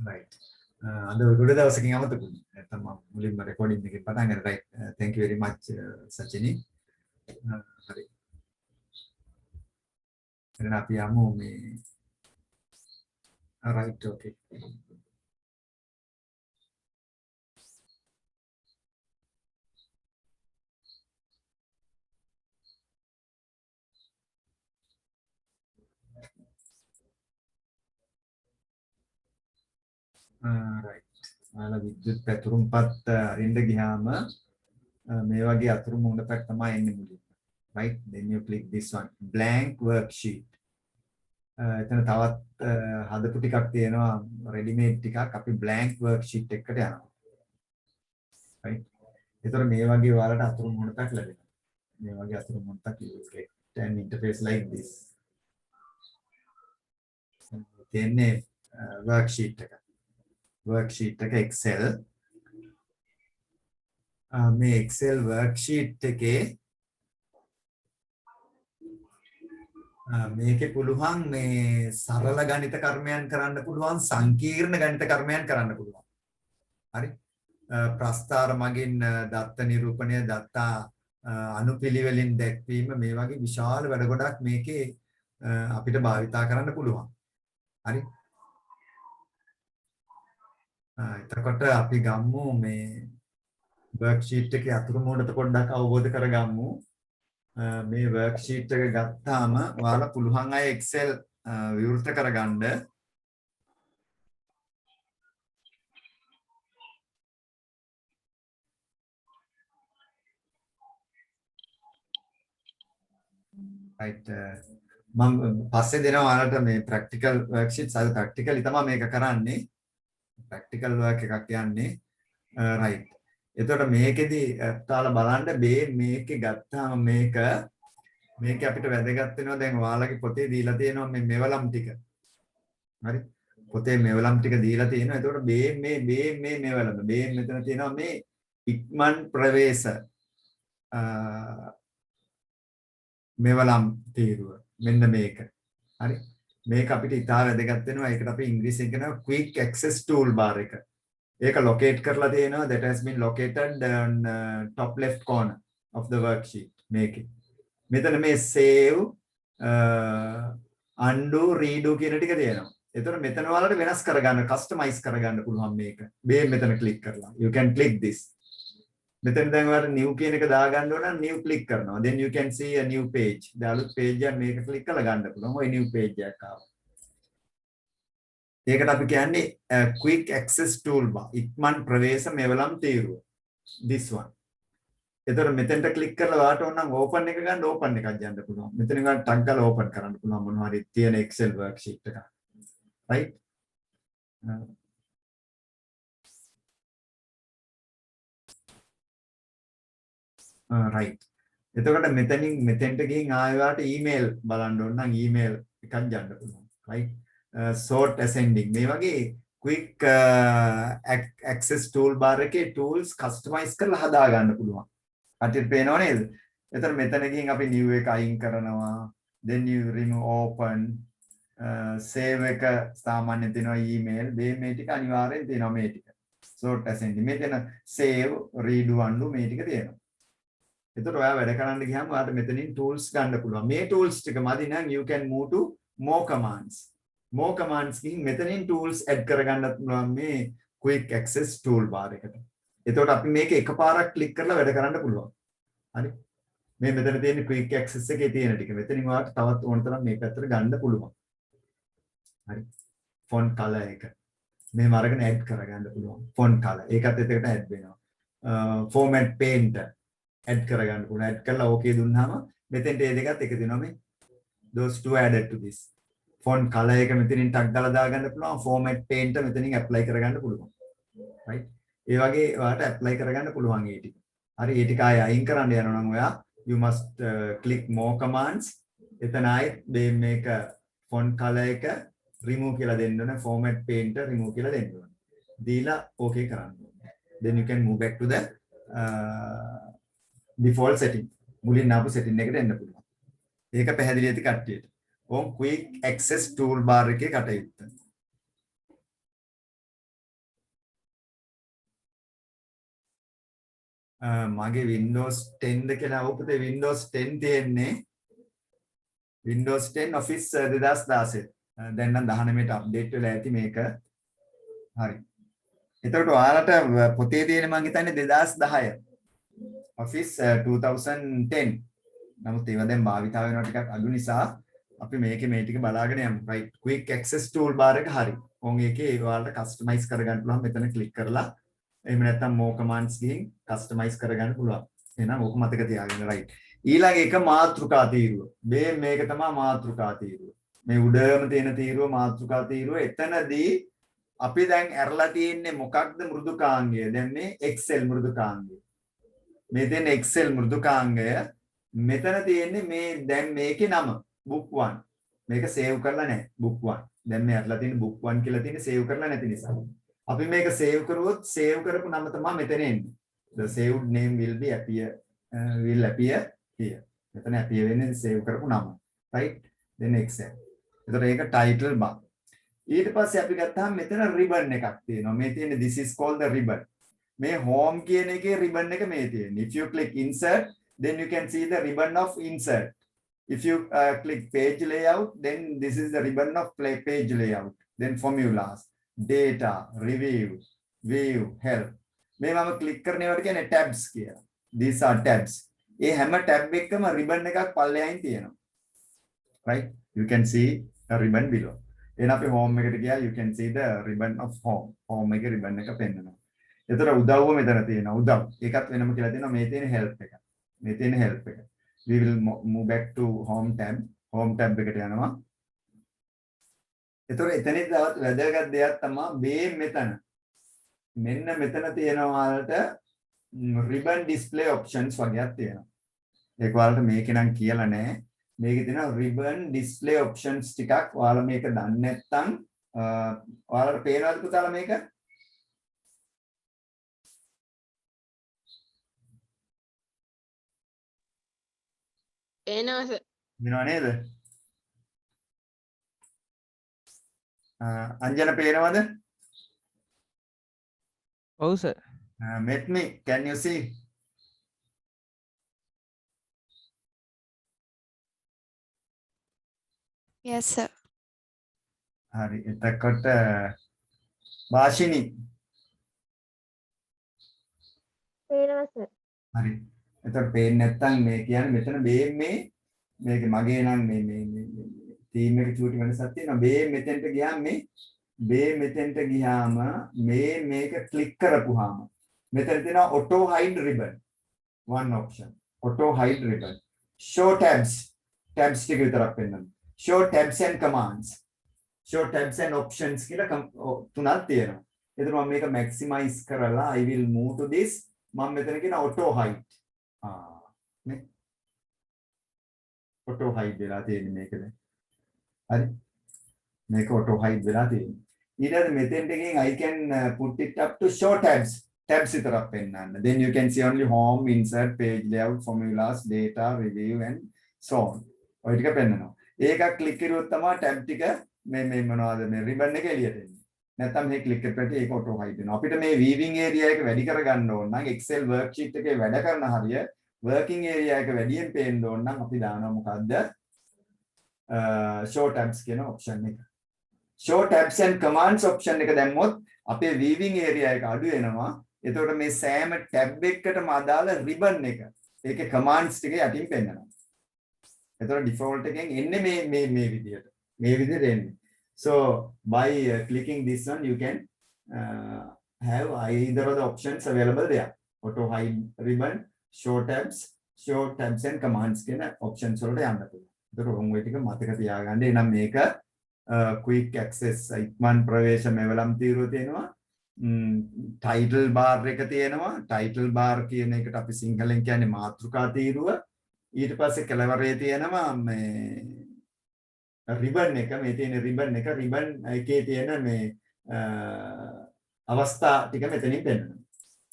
right. අද ගොඩ දවසකින් අමතකුනේ. නැත්තම් මම මුලින්ම රෙකෝඩින් එකේ පටන් ගන්න. right. Thank you very much Sachini. හරි. එහෙනම් අපි යමු මේ right okay. right. ඔයාලා විද්‍යුත් පැතුරුම්පත් අරින්න ගියාම මේ වගේ අතුරු මුණපක් තමයි එන්නේ මුලින්ම. right. Then you click this one blank worksheet. එතන තවත් හදපු ටිකක් තියෙනවා රෙඩිමේඩ් ටිකක් අපි blank worksheet එකකට යනවා. right. ඒතර මේ වගේ ඔයාලට අතුරු මුණපක් ලැබෙනවා. මේ වගේ අතුරු මුණපක් you will get an interface like this. තියෙන්නේ worksheet එක. worksheet එක Excel. මේ Excel worksheet එකේ මේකේ පුළුවන් මේ සරල ගණිත කර්මයන් කරන්න පුළුවන් සංකීර්ණ ගණිත කර්මයන් කරන්න පුළුවන්. හරි. ප්‍රස්ථාර මගින් දත්ත නිරූපණය දත්ත අනුපිළිවෙලින් දැක්වීම මේ වගේ විශාල වැඩ ගොඩක් මේකේ අපිට භාවිතා කරන්න පුළුවන්. හරි. එතකොට අපි ගමු මේ worksheet එකේ අතුරු මුණත පොඩ්ඩක් අවබෝධ කරගමු. මේ worksheet එක ගත්තාම ඔයාලා පුළුවන් අය Excel විවෘත කරගන්න. right. මම පස්සේ දෙනවා ඔයාලට මේ practical worksheets අද practically තමයි මේක කරන්නේ. practical work එකක් යන්නේ. right. එතකොට මේකෙදි ඔයාලා බලන්න මේකේ ගත්තාම මේක අපිට වැදගත් වෙනවා. දැන් ඔයාලගේ පොතේ දීලා තියෙනවා මේ මෙවලම් ටික. හරි. පොතේ මෙවලම් ටික දීලා තියෙනවා. එතකොට මේ මෙවලම මෙතන තියෙනවා මේ ඉක්මන් ප්‍රවේශ මෙවලම් තීරුව. මෙන්න මේක. හරි. මේක අපිට ඉතාල වැදගත් වෙනවා. ඒකට අපි ඉංග්‍රීසියෙන් කියනවා quick access toolbar එක. ඒක locate කරලා තියෙනවා. that has been located on top left corner of the worksheet මේකේ. මෙතන මේ save undo redo කියන ටික තියෙනවා. එතකොට මෙතන ඔයාලට වෙනස් කරගන්න customize කරගන්න පුළුවන් මේක. මෙතන click කරලා. You can click this. මෙතන දැන් ඔයාලට new කියන එක දාගන්න ඕන නම් new click කරනවා. then you can see a new page. දාලුත් page එක මේක click කරලා ගන්න පුළුවන්. ඔය new page එකක් ආවා. ඒකට අපි කියන්නේ quick access toolbar. ඉක්මන් ප්‍රවේශ මෙවලම් තීරුව. this one. එතකොට මෙතෙන්ට ක්ලික් කරලා ඔයාලට ඕන නම් ඕපන් එක ගන්න ඕපන් එකක් යන්න පුළුවන්. මෙතන ගන්න ටග් ගාලා ඕපන් කරන්න පුළුවන් මොනවා හරි තියෙන Excel worksheet එක. right? right. එතකොට මෙතෙන්ට ගිහින් ආයෙ ඔයාලට email බලන්න ඕන නම් email එකක් යන්න පුළුවන්. right? sort ascending මේ වගේ quick access toolbar එකේ tools customize කරලා හදා ගන්න පුළුවන්. අටිට පේනව නේද? එතන මෙතන ගිහින් අපි new එක අයින් කරනවා. then you remove open save එක සාමාන්‍යයෙන් තියෙනවා email. මේ ටික අනිවාර්යෙන් තියෙනවා මේ ටික. sort ascending. මෙතන save redo undo මේ ටික තියෙනවා. එතකොට ඔයා වැඩ කරන්න ගියාම ඔයාට මෙතනින් tools ගන්න පුළුවන්. මේ tools ටික මදි නම් you can move to more commands. more commands ගිහින් මෙතනින් tools add කරගන්නත් පුළුවන් මේ quick access toolbar එකට. එතකොට අපි මේක එකපාරක් ක්ලික් කරලා වැඩ කරන්න පුළුවන්. හරි. මේ මෙතන තියෙන quick access එකේ තියෙන ටික. මෙතනින් ඔයාලට තවත් ඕන තරම් මේ පැත්තට ගන්න පුළුවන්. හරි. font color එක. මෙහෙම අරගෙන add කරගන්න පුළුවන්. font color. ඒකත් එතකට add වෙනවා. format painter add කරගන්න පුළුවන්. add කරලා okay දුන්නාම මෙතෙන්ට මේ දෙකත් එක දෙනවා මේ. those two added to this. font color එක මෙතනින් ටග් දාලා දාගන්න පුළුවන්. format painter මෙතනින් apply කරගන්න පුළුවන්. right? ඒ වගේ ඔයාලට apply කරගන්න පුළුවන් ඒ ටික. හරි ඒ ටික ආයෙ අයින් කරන්න යනවා නම් ඔයා you must click more commands. එතන ආයෙත් මේක font color එක remove කියලා දෙන්න ඕනේ. format painter remove කියලා දෙන්න ඕනේ. දීලා okay කරන්න ඕනේ. then you can move back to the default setting. මුලින් ආපු setting එකට එන්න පුළුවන්. ඒක පැහැදිලි ඇති කට්ටියට. ඕම් quick access toolbar එකේ කටයුත්ත. මගේ Windows 10ද කියලා අවුපතේ Windows 10 තියෙන්නේ Windows 10 Office 2016. දැන් නම් 19ට අප්ඩේට් වෙලා ඇති මේක. හරි. එතකොට ඔයාලට පොතේ තියෙන මම හිතන්නේ 2010. Office 2010. නමුත් ඒවා දැන් භාවිතා වෙනවා ටිකක් අඩු නිසා අපි මේකේ මේ ටික බලාගෙන යමු. right quick access toolbar එක හරි. ඕන් එකේ ඔයාලට customize කරගන්න පුළුවන් මෙතන click කරලා. එහෙම නැත්නම් more commands ගිහින් customize කරගන්න පුළුවන්. එහෙනම් ඕක මතක තියාගන්න right. ඊළඟ එක මාතෘකා තීරුව. මේක තමයි මාතෘකා තීරුව. මේ උඩම තියෙන තීරුව මාතෘකා තීරුව. එතනදී අපි දැන් ඇරලා තියෙන්නේ මොකක්ද මෘදුකාංගය? දැන් මේ Excel මෘදුකාංගය. මේ තියෙන Excel මෘදුකාංගය මෙතන තියෙන්නේ මේ දැන් මේකේ නම book 1. මේක save කරලා නැහැ book 1. දැන් මේ ඇරලා තියෙන book 1 කියලා තියෙන්නේ save කරලා නැති නිසා. අපි මේක save කරුවොත් save කරපු නම තමයි මෙතන එන්නේ. The saved name will appear here. මෙතන appear වෙන්නේ save කරපු නම. right? then Excel. එතකොට ඒක title bar. ඊට පස්සේ අපි ගත්තාම මෙතන ribbon එකක් තියෙනවා. මේ තියෙන this is called the ribbon. මේ home කියන එකේ ribbon එක මේ තියෙන්නේ. If you click insert, then you can see the ribbon of insert. If you click page layout, then this is the ribbon of page layout. Then formulas, data, review, view, help. මේ මම click කරන ඒවාට කියන්නේ tabs කියලා. These are tabs. ඒ හැම tab එකකම ribbon එකක් පල්ලෙහායින් තියෙනවා. Right? You can see the ribbon below. එහෙනම් අපි home එකට ගියා you can see the ribbon of home. home එකේ ribbon එක පෙන්නනවා. එතකොට උදව්ව මෙතන තියෙනවා. උදව්. ඒකත් වෙනම කියලා තියෙනවා. මේ තියෙන help එක. මේ තියෙන help එක. We will move back to home tab. home tab එකට යනවා. එතකොට එතනදී තවත් වැදගත් දෙයක් තමයි මේ මෙතන. මෙන්න මෙතන තියෙනවා වලට ribbon display options වගේක් තියෙනවා. ඒක ඔයාලට මේකේ නම් කියලා නැහැ. මේකේ තියෙනවා ribbon display options ටිකක්. ඔයාලා මේක දන්නේ නැත්නම් ඔයාලට පේනවද පුතාලා මේක? පේනවා සර්. වෙනව නේද? අංජන පේනවද? ඔව් sir. Met me, can you see? Yes sir. හරි එතකොට වාෂිනි පේනවා සර්. හරි එතකොට පේන්නේ නැත්නම් මේ කියන්නේ මෙතන මේක මගේ නම් මේ තීම් එක චූටි වෙනසක් තියෙනවා මෙතෙන්ට ගියාම මෙතෙන්ට ගියාම මේක ක්ලික් කරපුවාම මෙතන තියෙනවා auto hide ribbon one option auto hide ribbon show tabs ටික විතරක් පෙන්නනවා show tabs and commands show tabs and options කියලා තුනක් තියෙනවා එතන මම මේක maximize කරලා I will move to this මම මෙතන කියන auto hide නේ auto hide වෙලා තියෙන්නේ මේක දැන් හරි මේක auto hide වෙලා තියෙන්නේ ඊළඟ මෙතෙන්ට ගිහින් I can put it up to show tabs විතරක් පෙන්නන්න then you can see only home insert page layout formulas data review and so on ඔය ටික පෙන්නනවා ඒක ක්ලික් කරුවොත් තමයි tab ටික මේ මොනවද මේ ribbon එක එළියට එන්නේ නැත්නම් මේ ක්ලික් කරපිට ඒක auto hide වෙනවා අපිට මේ weaving area එක වැඩි කරගන්න ඕන නම් excel worksheet එකේ වැඩ කරන හරිය working area එක වැඩියෙන් පේන්න ඕන නම් අපි දානවා මොකද්ද show tabs කියන option එක show tabs and commands option එක දැම්මොත් අපේ weaving area එක අඩු වෙනවා එතකොට මේ සෑම tab එකකටම අදාළ ribbon එක ඒකේ commands ටික යටින් පෙන්නනවා එතකොට default එකෙන් එන්නේ මේ විදිහට එන්නේ so by clicking this one you can have either of the options available there auto hide ribbon show tabs and commands කියන options වලට යන්න පුළුවන් එතකොට ඔය ටික මතක තියාගන්න එනම් මේක quick access ඉක්මන් ප්‍රවේශ මෙවලම් තීරුව තියෙනවා title bar එක තියෙනවා title bar කියන එකට අපි සිංහලෙන් කියන්නේ මාතෘකා තීරුව ඊට පස්සේ කෙළවරේ තියෙනවා මේ ribbon එක මේ තියෙන ribbon එකේ තියෙන මේ අවස්ථා ටික මෙතනින් පෙන්නනවා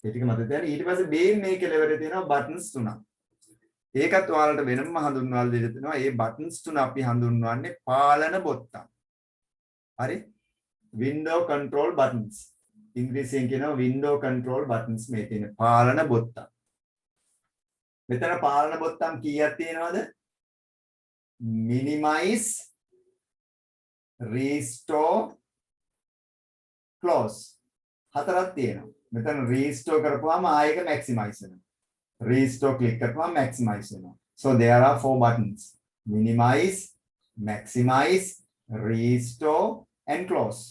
ඒ ටික මතක තියාගන්න ඊට පස්සේ මේ කෙළවරේ තියෙනවා buttons තුනක් ඒකත් ඔයාලට වෙනම හඳුන්වලා දෙන්න තියෙනවා ඒ buttons තුන අපි හඳුන්වන්නේ පාලන බොත්තම් හරි window control buttons ඉංග්‍රීසියෙන් කියනවා window control buttons මේ තියෙන පාලන බොත්තම් මෙතන පාලන බොත්තම් කීයක් තියෙනවද? minimize, restore, close. හතරක් තියෙනවා. මෙතන restore කරපුවාම ආයෙක maximize වෙනවා. Restore click කරපුවාම maximize වෙනවා. So there are 4 buttons. Minimize, maximize, restore and close.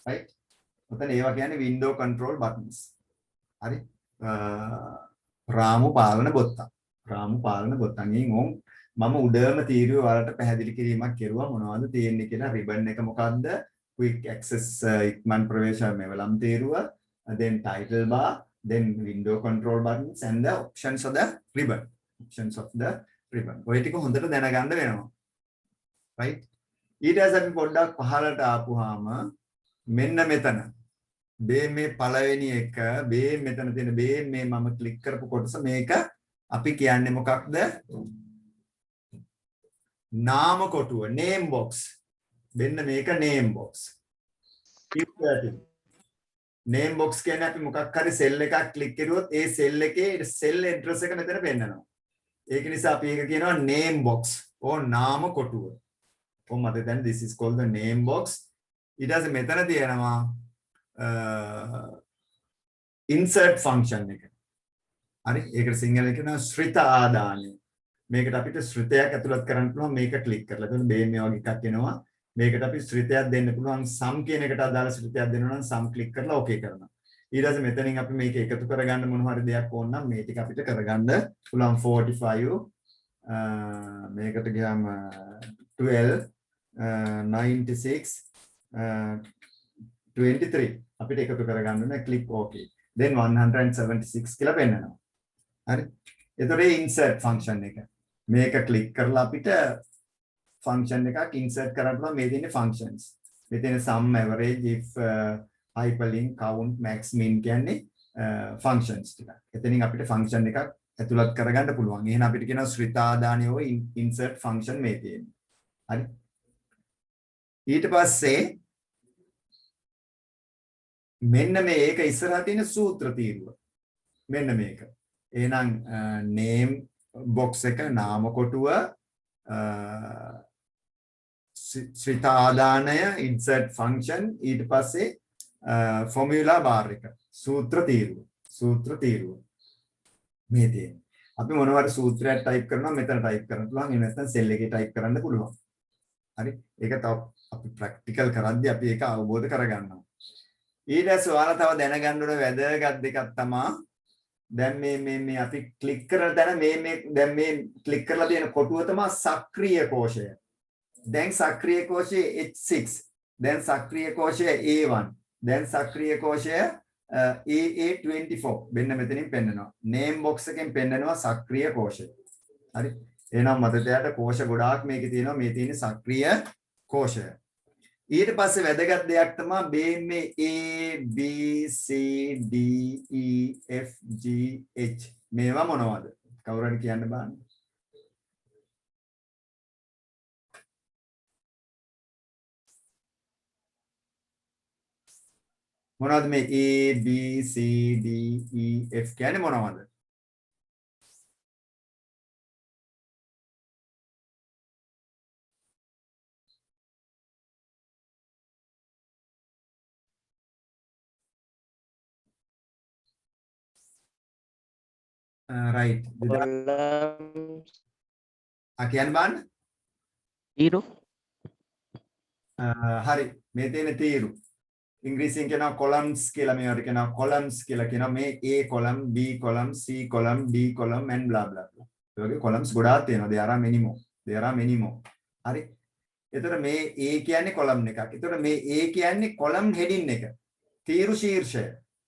Right? ඔතන ඒවා කියන්නේ window control buttons. හරි? රාමු පාලන බොත්තම්. රාමු පාලන බොත්තම්. ඉතින් මම උඩම තීරුවේ වලට පැහැදිලි කිරීමක් කෙරුවා මොනවද තියෙන්නේ කියලා. ribbon එක මොකද්ද? quick access ඉක්මන් ප්‍රවේශ මෙවලම් තීරුව, then title bar, then window control buttons and the options of the ribbon. Options of the ribbon. ඔය ටික හොඳට දැනගන්න වෙනවා. right? ඊට පස්සේ අපි පොඩ්ඩක් පහළට ආපුවාම මෙන්න මෙතන මේ පළවෙනි එක මෙතන තියෙන මේ මම ක්ලික් කරපු කොටස මේක අපි කියන්නේ මොකක්ද? නාම කොටුව, name box. මෙන්න මේක name box. name box කියන්නේ අපි මොකක් හරි cell එකක් ක්ලික් කරුවොත් ඒ cell එකේ cell address එක මෙතන පෙන්නනවා. ඒක නිසා අපි ඒක කියනවා name box or නාම කොටුව. කොහොමද දැන් this is called the name box. ඊට පස්සේ මෙතන තියෙනවා insert function එක. හරි ඒකට සිංහලෙන් කියනවා ශ්‍රිත ආදානය. මේකට අපිට ශ්‍රිතයක් ඇතුළත් කරන්න පුළුවන් මේක ක්ලික් කරලා. එතකොට මේ වගේ එකක් එනවා. මේකට අපි ශ්‍රිතයක් දෙන්න පුළුවන් sum කියන එකට අදාළ ශ්‍රිතයක් දෙනවා නම් sum ක්ලික් කරලා okay කරනවා. ඊට පස්සේ මෙතනින් අපි මේක එකතු කරගන්න මොන හරි දෙයක් ඕන නම් මේ ටික අපිට කරගන්න පුළුවන් 45 මේකට ගියාම 12 96 23 අපිට එකතු කරගන්න ඕනේ click okay then 176 කියලා පෙන්නනවා. හරි. එතකොට මේ insert function එක මේක click කරලා අපිට function එකක් insert කරන්න පුළුවන්. මේ තියෙන්නේ functions. මේ තියෙන sum, average, if, hyperlink, count, max, min කියන්නේ functions ටික. එතනින් අපිට function එකක් ඇතුළත් කරගන්න පුළුවන්. එහෙනම් අපිට කියනවා ශ්‍රිතාදානියෝ insert function මේ තියෙන්නේ. හරි. ඊට පස්සේ මෙන්න මේක ඉස්සරහා තියෙන සූත්‍ර තීරුව. මෙන්න මේක. එහෙනම් name box එක නාම කොටුව ශ්‍රිතාදානය insert function ඊට පස්සේ formula bar එක සූත්‍ර තීරුව මේ තියෙන්නේ. අපි මොනවාරි සූත්‍රයක් ටයිප් කරනවා මෙතන ටයිප් කරන්න පුළුවන්. එහෙම නැත්නම් සෙල් එකේ ටයිප් කරන්න පුළුවන්. හරි. ඒක තව අපි ප්‍රැක්ටිකල් කරද්දී අපි ඒක අවබෝධ කරගන්නවා. ඊට පස්සේ ඔයාලා තව දැනගන්න ඕන වැදගත් දෙකක් තමයි දැන් මේ අපි ක්ලික් කරන තැන දැන් මේ ක්ලික් කරලා තියෙන කොටුව තමයි සක්‍රීය කෝෂය. දැන් සක්‍රීය කෝෂය H6, දැන් සක්‍රීය කෝෂය A1, දැන් සක්‍රීය කෝෂය AA24 මෙන්න මෙතනින් පෙන්නනවා. name box එකෙන් පෙන්නනවා සක්‍රීය කෝෂය. හරි. එහෙනම් මතකයට කෝෂ ගොඩාක් මේකේ තියෙනවා. මේ තියෙන්නේ සක්‍රීය කෝෂය. ඊට පස්සේ වැදගත් දෙයක් තමයි මේ A B C D E F G H මේවා මොනවද? කවුරු හරි කියන්න බලන්න. මොනවද මේ A B C D E F කියන්නේ මොනවද? right. කියන්න බලන්න. තීරු. හරි. මේ තියෙන තීරු. ඉංග්‍රීසියෙන් කියනවා columns කියලා. මේවට කියනවා columns කියලා කියනවා. මේ A column, B column, C column, D column and blah blah blah. ඒ වගේ columns ගොඩාක් තියෙනවා. there are many more. හරි. එතකොට මේ A කියන්නේ column එකක්. එතකොට මේ A කියන්නේ column heading එක. තීරු ශීර්ෂය.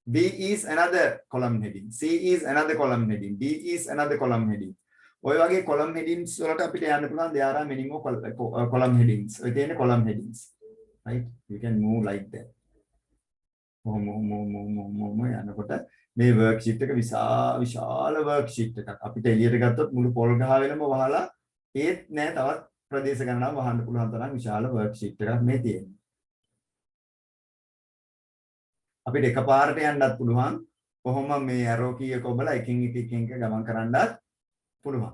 B is another column heading. C is another column heading. D is another column heading. ඔය වගේ column headings වලට අපිට යන්න පුළුවන්. there are many more column headings. ඔය තියෙන්නේ column headings. Right? You can move like that. යනකොට මේ worksheet එක විශාල worksheet එකක්. අපිට එළියට ගත්තොත් මුළු පොල් ගහ වෙනම වහලා ඒත් නෑ තවත් ප්‍රදේශ ගණනාවක් වහන්න පුළුවන් තරම් විශාල worksheet එකක් මේ තියෙන්නේ. අපිට එකපාරට යන්නත් පුළුවන්. කොහොම මේ arrow key එක ඔබලා එකින් එක ගමන් කරන්නත් පුළුවන්.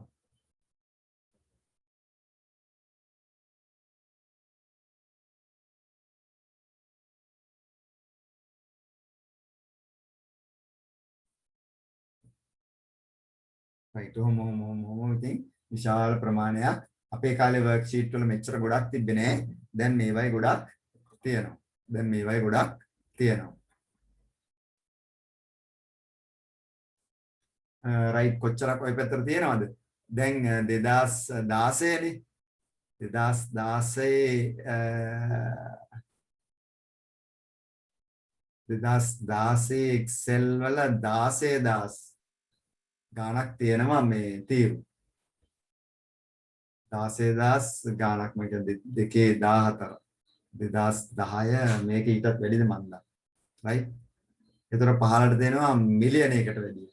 right ඔහොම ඉතින් විශාල ප්‍රමාණයක් අපේ කාලේ worksheet වල මෙච්චර ගොඩක් තිබ්බේ නෑ. දැන් මේවයි ගොඩක් තියෙනවා. right කොච්චරක් ඔය පැත්තට තියෙනවද? දැන් 2016 නේ. 2016 Excel වල 16000 ගාණක් තියෙනවා මේ තීරු. 16000 ගාණක් මම කියන්නේ 214 2010 මේක ඊටත් වැඩිද මන්ද. right? ඒතර 15ට දෙනවා මිලියනයකට වැඩිය.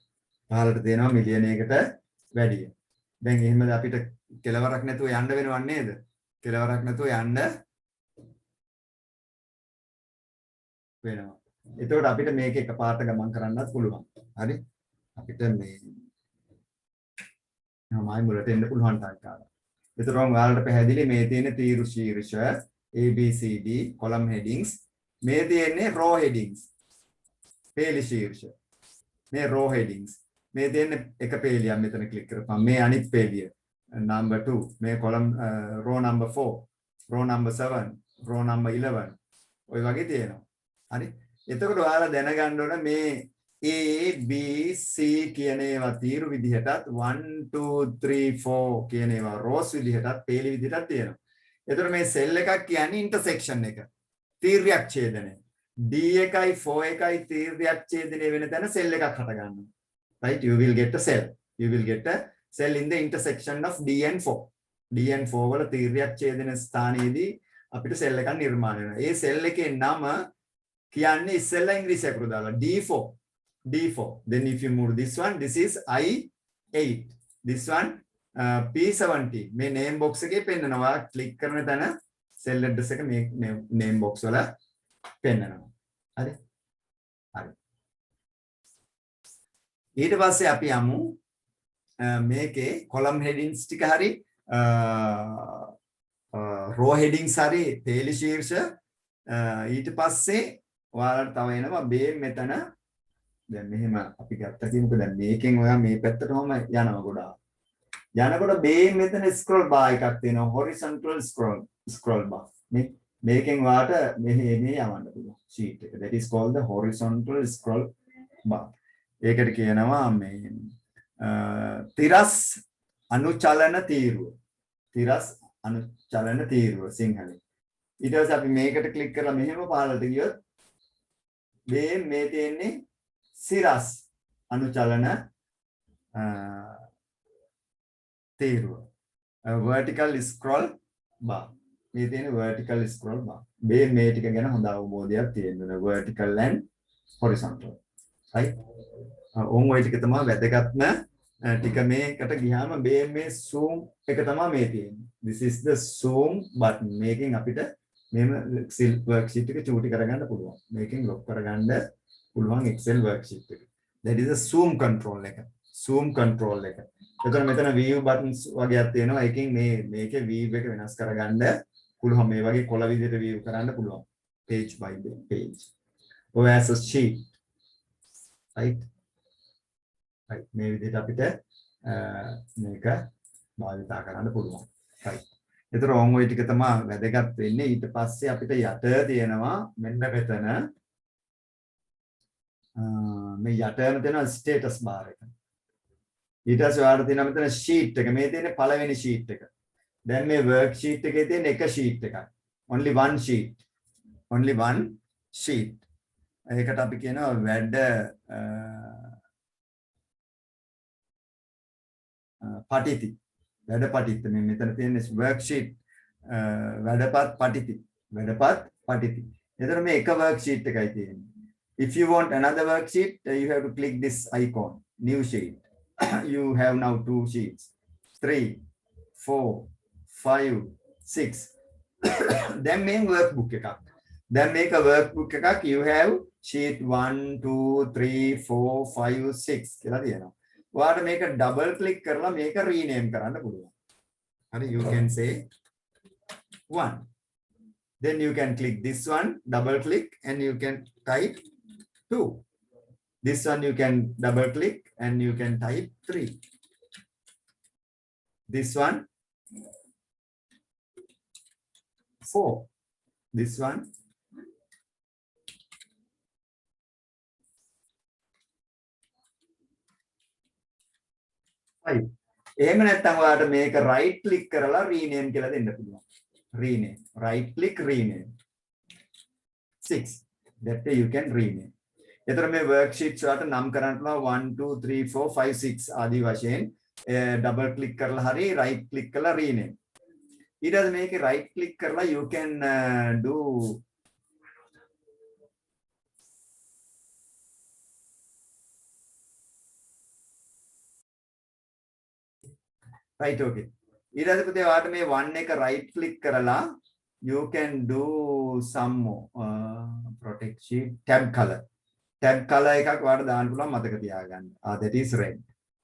15ට දෙනවා මිලියනයකට වැඩිය. දැන් එහෙමද අපිට කෙලවරක් නැතුව යන්න වෙනව නේද? කෙලවරක් නැතුව යන්න වෙනවා. එතකොට අපිට මේක එකපාරට ගමන් කරන්නත් පුළුවන්. හරි? අපිට මේ නමයි මුලට එන්න පුළුවන් තාක්කාර. එතකොට ඔයාලට පැහැදිලි මේ තියෙන තීරු ශීර්ෂ ABCD column headings මේ තියෙන්නේ row headings. පේලි ශීර්ෂ. මේ row headings. මේ තියෙන්නේ එක පේලියක් මෙතන ක්ලික් කරපන්. මේ අනිත් පේලිය number 2 මේ column row number 4 row number 7 row number 11 ඔය වගේ තියෙනවා. හරි? එතකොට ඔයාලා දැනගන්න ඕන මේ A B C කියන ඒවා තීරු විදිහටත් 1 2 3 4 කියන ඒවා rows විදිහටත් පේලි විදිහටත් තියෙනවා. එතකොට මේ cell එකක් කියන්නේ intersection එක. තීර්යක් ඡේදනය. D එකයි 4 එකයි තීර්යක් ඡේදනය වෙන තැන cell එකක් හට ගන්නවා. right? You will get a cell. You will get a cell in the intersection of D and 4. D and 4 වල තීර්යක් ඡේදන ස්ථානයේදී අපිට cell එකක් නිර්මාණය වෙනවා. ඒ cell එකේ නම කියන්නේ ඉස්සෙල්ලා ඉංග්‍රීසි අකුරු දාලා D4. Then if you move this one, this is I8. This one P17. මේ name box එකේ පෙන්නනවා. ක්ලික් කරන තැන cell address එක මේ name box වල පෙන්නනවා. හරි? හරි. ඊට පස්සේ අපි යමු මේකේ column headings ටික හරි row headings හරි පේලි ශීර්ෂ ඊට පස්සේ ඔයාලට තව එනවා මේ මෙතන දැන් මෙහෙම අපි ගත්ත කියමුකෝ දැන් මේකෙන් ඔයා මේ පැත්තටම යනවා ගොඩාක්. යනකොට මේ මෙතන scroll bar එකක් තියෙනවා horizontal scroll bar. මේකෙන් ඔයාට මෙහෙ යවන්න පුළුවන් sheet එක. That is called the horizontal scroll bar. ඒකට කියනවා මේ තිරස් අනුචලන තීරුව. තිරස් අනුචලන තීරුව සිංහලෙන්. ඊට පස්සේ අපි මේකට ක්ලික් කරලා මෙහෙම පහළට ගියොත් මේ තියෙන්නේ සිරස් අනුචලන තීරුව. vertical scroll bar. මේ තියෙන්නේ vertical scroll bar. මේ ටික ගැන හොඳ අවබෝධයක් තියෙන්න ඕන. vertical and horizontal. right? ඔය ටික තමයි වැදගත්ම ටික. මේකට ගියාම මේ zoom එක තමයි මේ තියෙන්නේ. This is the zoom button. මේකෙන් අපිට මේම Excel worksheet එක චූටි කරගන්න පුළුවන්. මේකෙන් lock කරගන්න පුළුවන් Excel worksheet එක. That is a zoom control එක. zoom control එක. එතකොට මෙතන view buttons වගේක් තියෙනවා. ඒකෙන් මේකේ view එක වෙනස් කරගන්න පුළුවන්. මේ වගේ කොළ විදිහට view කරන්න පුළුවන්. page by page. or as a sheet. right? right. මේ විදිහට අපිට මේක භාවිතා කරන්න පුළුවන්. right. ඒතර ඔන් ඔය ටික තමයි වැදගත් වෙන්නේ. ඊට පස්සේ අපිට යට තියෙනවා මෙන්න මෙතන මේ යටම තියෙනවා ස්ටේටස් බාර් එක. ඊට පස්සේ ඔයාලට තියෙනවා මෙතන sheet එක. මේ තියෙන්නේ පළවෙනි sheet එක. දැන් මේ worksheet එකේ තියෙන එක sheet එකයි. only one sheet. only one sheet. ඒකට අපි කියනවා වැඩ පටිති. වැඩ පටිත. මේ මෙතන තියෙන worksheet වැඩපත් පටිති. වැඩපත් පටිති. එතන මේ එක worksheet එකයි තියෙන්නේ. If you want another worksheet, you have to click this icon, new sheet. You have now 2 sheets, 3, 4, 5, 6. Then make workbook එකක්. Then make a workbook එකක්. You have sheet 1, 2, 3, 4, 5, 6 කියලා තියෙනවා. ඔයාලට මේක double click කරලා මේක rename කරන්න පුළුවන්. හරි, you can say 1. Then you can click this one, double click, and you can type 2. This one you can double click and you can type 3. This one 4. This one 5. එහෙම නැත්නම් ඔයාලට මේක right click කරලා rename කියලා දෙන්න පුළුවන්. Rename, right click, rename. 6. That way you can rename. එතකොට මේ worksheets වලට නම් කරන්න පුළුවන් 1 2 3 4 5 6 ආදී වශයෙන් double click කරලා හරි right click කරලා rename. ඊට පස්සේ මේකේ right click කරලා you can do right, okay. ඊට පස්සේ පුතේ ඔයාලට මේ 1 එක right click කරලා you can do some more protect sheet tab color. Tab color එකක් ඔයාලට දාන්න පුළුවන්, මතක තියාගන්න. That is red.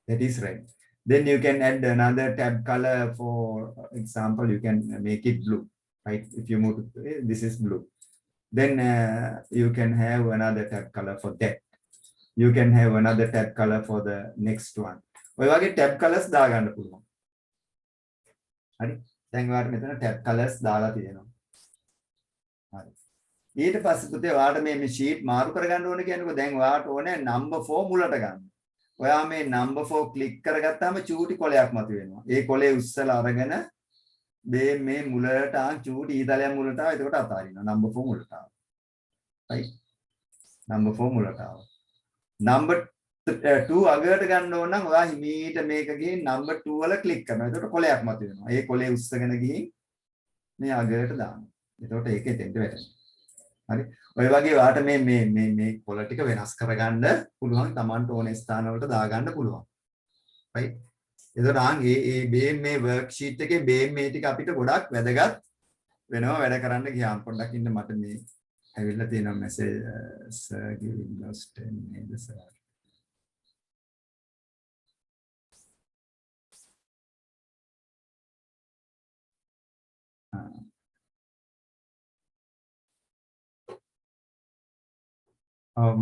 That is red. Then you can add another tab color. For example, you can make it blue, right? If you move to, this is blue. Then you can have another tab color for that. You can have another tab color for the next one. ඔය වගේ tab colors දාගන්න පුළුවන්. හරි. දැන් ඔයාලට මෙතන tab colors දාලා තියෙනවා. හරි. ඊට පස්සේ පුතේ ඔයාලට මේ sheet මාරු කරගන්න ඕනේ කියනකොට දැන් ඔයාලට ඕනේ number 4 මුලට ගන්න. ඔයා මේ number 4 click කරගත්තාම චූටි කොලයක් මතුවෙනවා. ඒ කොලේ උස්සලා අරගෙන මේ මුලට චූටි ඊතලයක් මුලට ආව. එතකොට අතාරිනවා. number 4 මුලට ආව. right? number 4 මුලට ආව. number 2 අගට ගන්න ඕන නම් ඔයා හිමීට මේක ගිහින් number 2 වල click කරනවා. එතකොට කොලයක් මතුවෙනවා. ඒ කොලේ උස්සගෙන ගිහින් මේ අගට දානවා. එතකොට ඒකේ දෙන්න වැටෙනවා. හරි. ඔය වගේ ඔයාට මේ කොල ටික වෙනස් කරගන්න පුළුවන්. Tamanට ඕන ස්ථාන වලට දාගන්න පුළුවන්. right? එතකොට මේ worksheet එකේ මේ ටික අපිට ගොඩක් වැදගත් වෙනවා වැඩ කරන්න ගියාම. පොඩ්ඩක් ඉන්න මට මේ ඇවිල්ලා තියෙනවා message sir give Windows 10 නේද sir.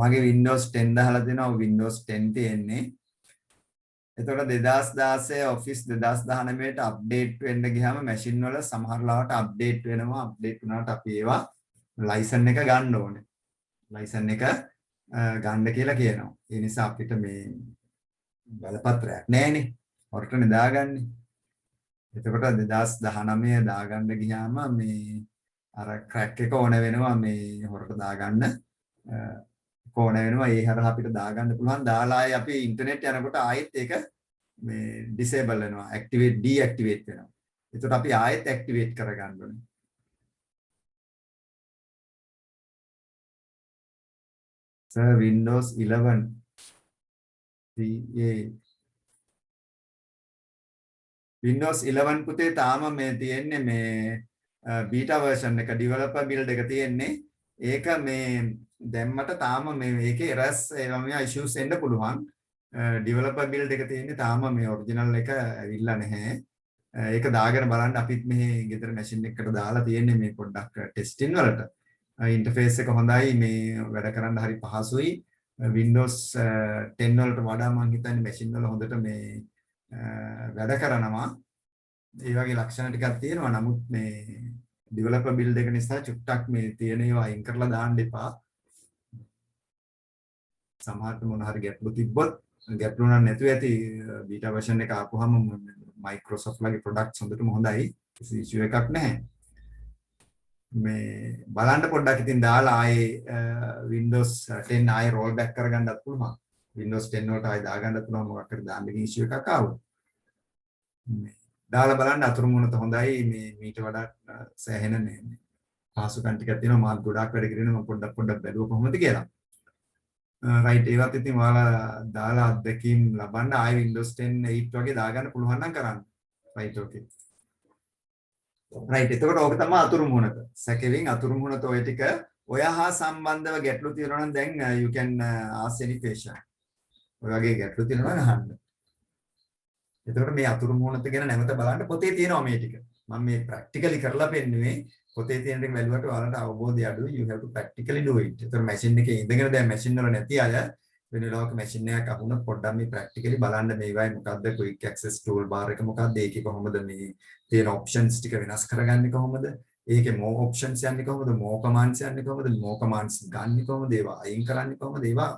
මගේ Windows 10 දාලා දෙනවා. Windows 10 තියෙන්නේ. එතකොට 2016 Office 2019ට අප්ඩේට් වෙන්න ගියාම මැෂින් වල සමහර ලාවට අප්ඩේට් වෙනවා. අප්ඩේට් වුණාට අපි ඒවා ලයිසන් එක ගන්න ඕනේ. ලයිසන් එක ගන්න කියලා කියනවා. ඒ නිසා අපිට මේ බලපත්‍රයක් නැහැනේ. හොරටනේ දාගන්නේ. එතකොට 2019 දාගන්න ගියාම මේ අර ක්‍රැක් එක ඕන වෙනවා මේ හොරට දාගන්න. ඕන වෙනවා ඒ හරහා අපිට දාගන්න පුළුවන්. දාලා ආයේ අපි ඉන්ටර්නෙට් යනකොට ආයෙත් ඒක මේ ඩිසේබල් වෙනවා, ඇක්ටිවේට් ඩීඇක්ටිවේට් වෙනවා. එතකොට අපි ආයෙත් ඇක්ටිවේට් කරගන්න ඕනේ. සර් Windows 11 Windows 11 පුතේ තාම මේ තියෙන්නේ මේ බීටා version එක, developer build එක තියෙන්නේ. ඒක මේ දැම්මට තාම මේකේ errors ඒවා issues එන්න පුළුවන්. developer build එක තියෙන්නේ තාම මේ original එක ඇවිල්ලා නැහැ. ඒක දාගෙන බලන්න අපිත් මේ ගෙදර machine එකකට දාලා තියෙන්නේ මේ පොඩ්ඩක් testing වලට. interface එක හොඳයි, මේ වැඩ කරන්න හරි පහසුයි. Windows 10 වලට වඩා මම හිතන්නේ machine වල හොඳට මේ වැඩ කරනවා. ඒ වගේ ලක්ෂණ ටිකක් තියෙනවා. නමුත් මේ developer build එක නිසා චුට්ටක් මේ තියෙන ඒවා අයින් කරලා දාන්න එපා. සමහරට මොන හරි ගැටලු තිබ්බොත් ගැටලු නම් නැතුව ඇති. බීටා version එක ආපුවම Microsoft ලගේ products හොඳටම හොඳයි. කිසි issue එකක් නැහැ. මේ බලන්න පොඩ්ඩක් ඉතින් දාලා ආයේ Windows 10 ආයේ roll back කරගන්නත් පුළුවන්. Windows 10 වලට ආයේ දාගන්නත් පුළුවන්. මොකක් හරි දාන්න ගිහින් issue එකක් ආවොත්. මේ දාලා බලන්න අතුරුමුණත හොඳයි. මේ මීට වඩා සෑහෙන මේ පාසුකම් ටිකක් තියෙනවා. මාත් ගොඩාක් වැඩ කරගෙන මම පොඩ්ඩක් බැලුවා කොහොමද කියලා. right, ඒවත් ඉතින් ඔයාලා දාලා අත්දැකීම් ලබන්න ආයි Windows 10 8 වගේ දාගන්න පුළුවන් නම් කරන්න. right, okay. right, එතකොට ඕක තමයි අතුරුමුණත. සැකෙවින් අතුරුමුණත ඔය ටික ඔය හා සම්බන්ධව ගැටලු තියෙනවා නම් දැන් you can ask any question. ඔය වගේ ගැටලු තියෙනවා නම් අහන්න. එතකොට මේ අතුරු මුහුණත ගැන නැවත බලන්න පොතේ තියෙනවා මේ ටික. මම මේ ප්‍රැක්ටිකලි කරලා පෙන්නුවේ පොතේ තියෙන ටික බැලුවට ඔයාලට අවබෝධය අඩුයි. You have to practically do it. එතකොට මැෂින් එකේ ඉඳගෙන දැන් මැෂින් වල නැති අය වෙන වෙලාවක මැෂින් එකක් අහුනොත් පොඩ්ඩක් මේ ප්‍රැක්ටිකලි බලන්න මේවයි මොකද්ද quick access tool bar එක මොකද්ද ඒකේ කොහොමද මේ තියෙන options ටික වෙනස් කරගන්නේ කොහොමද ඒකේ more options යන්නේ කොහොමද more commands යන්නේ කොහොමද more commands ගන්න කොහොමද ඒවා අයින් කරන්නේ කොහොමද ඒවා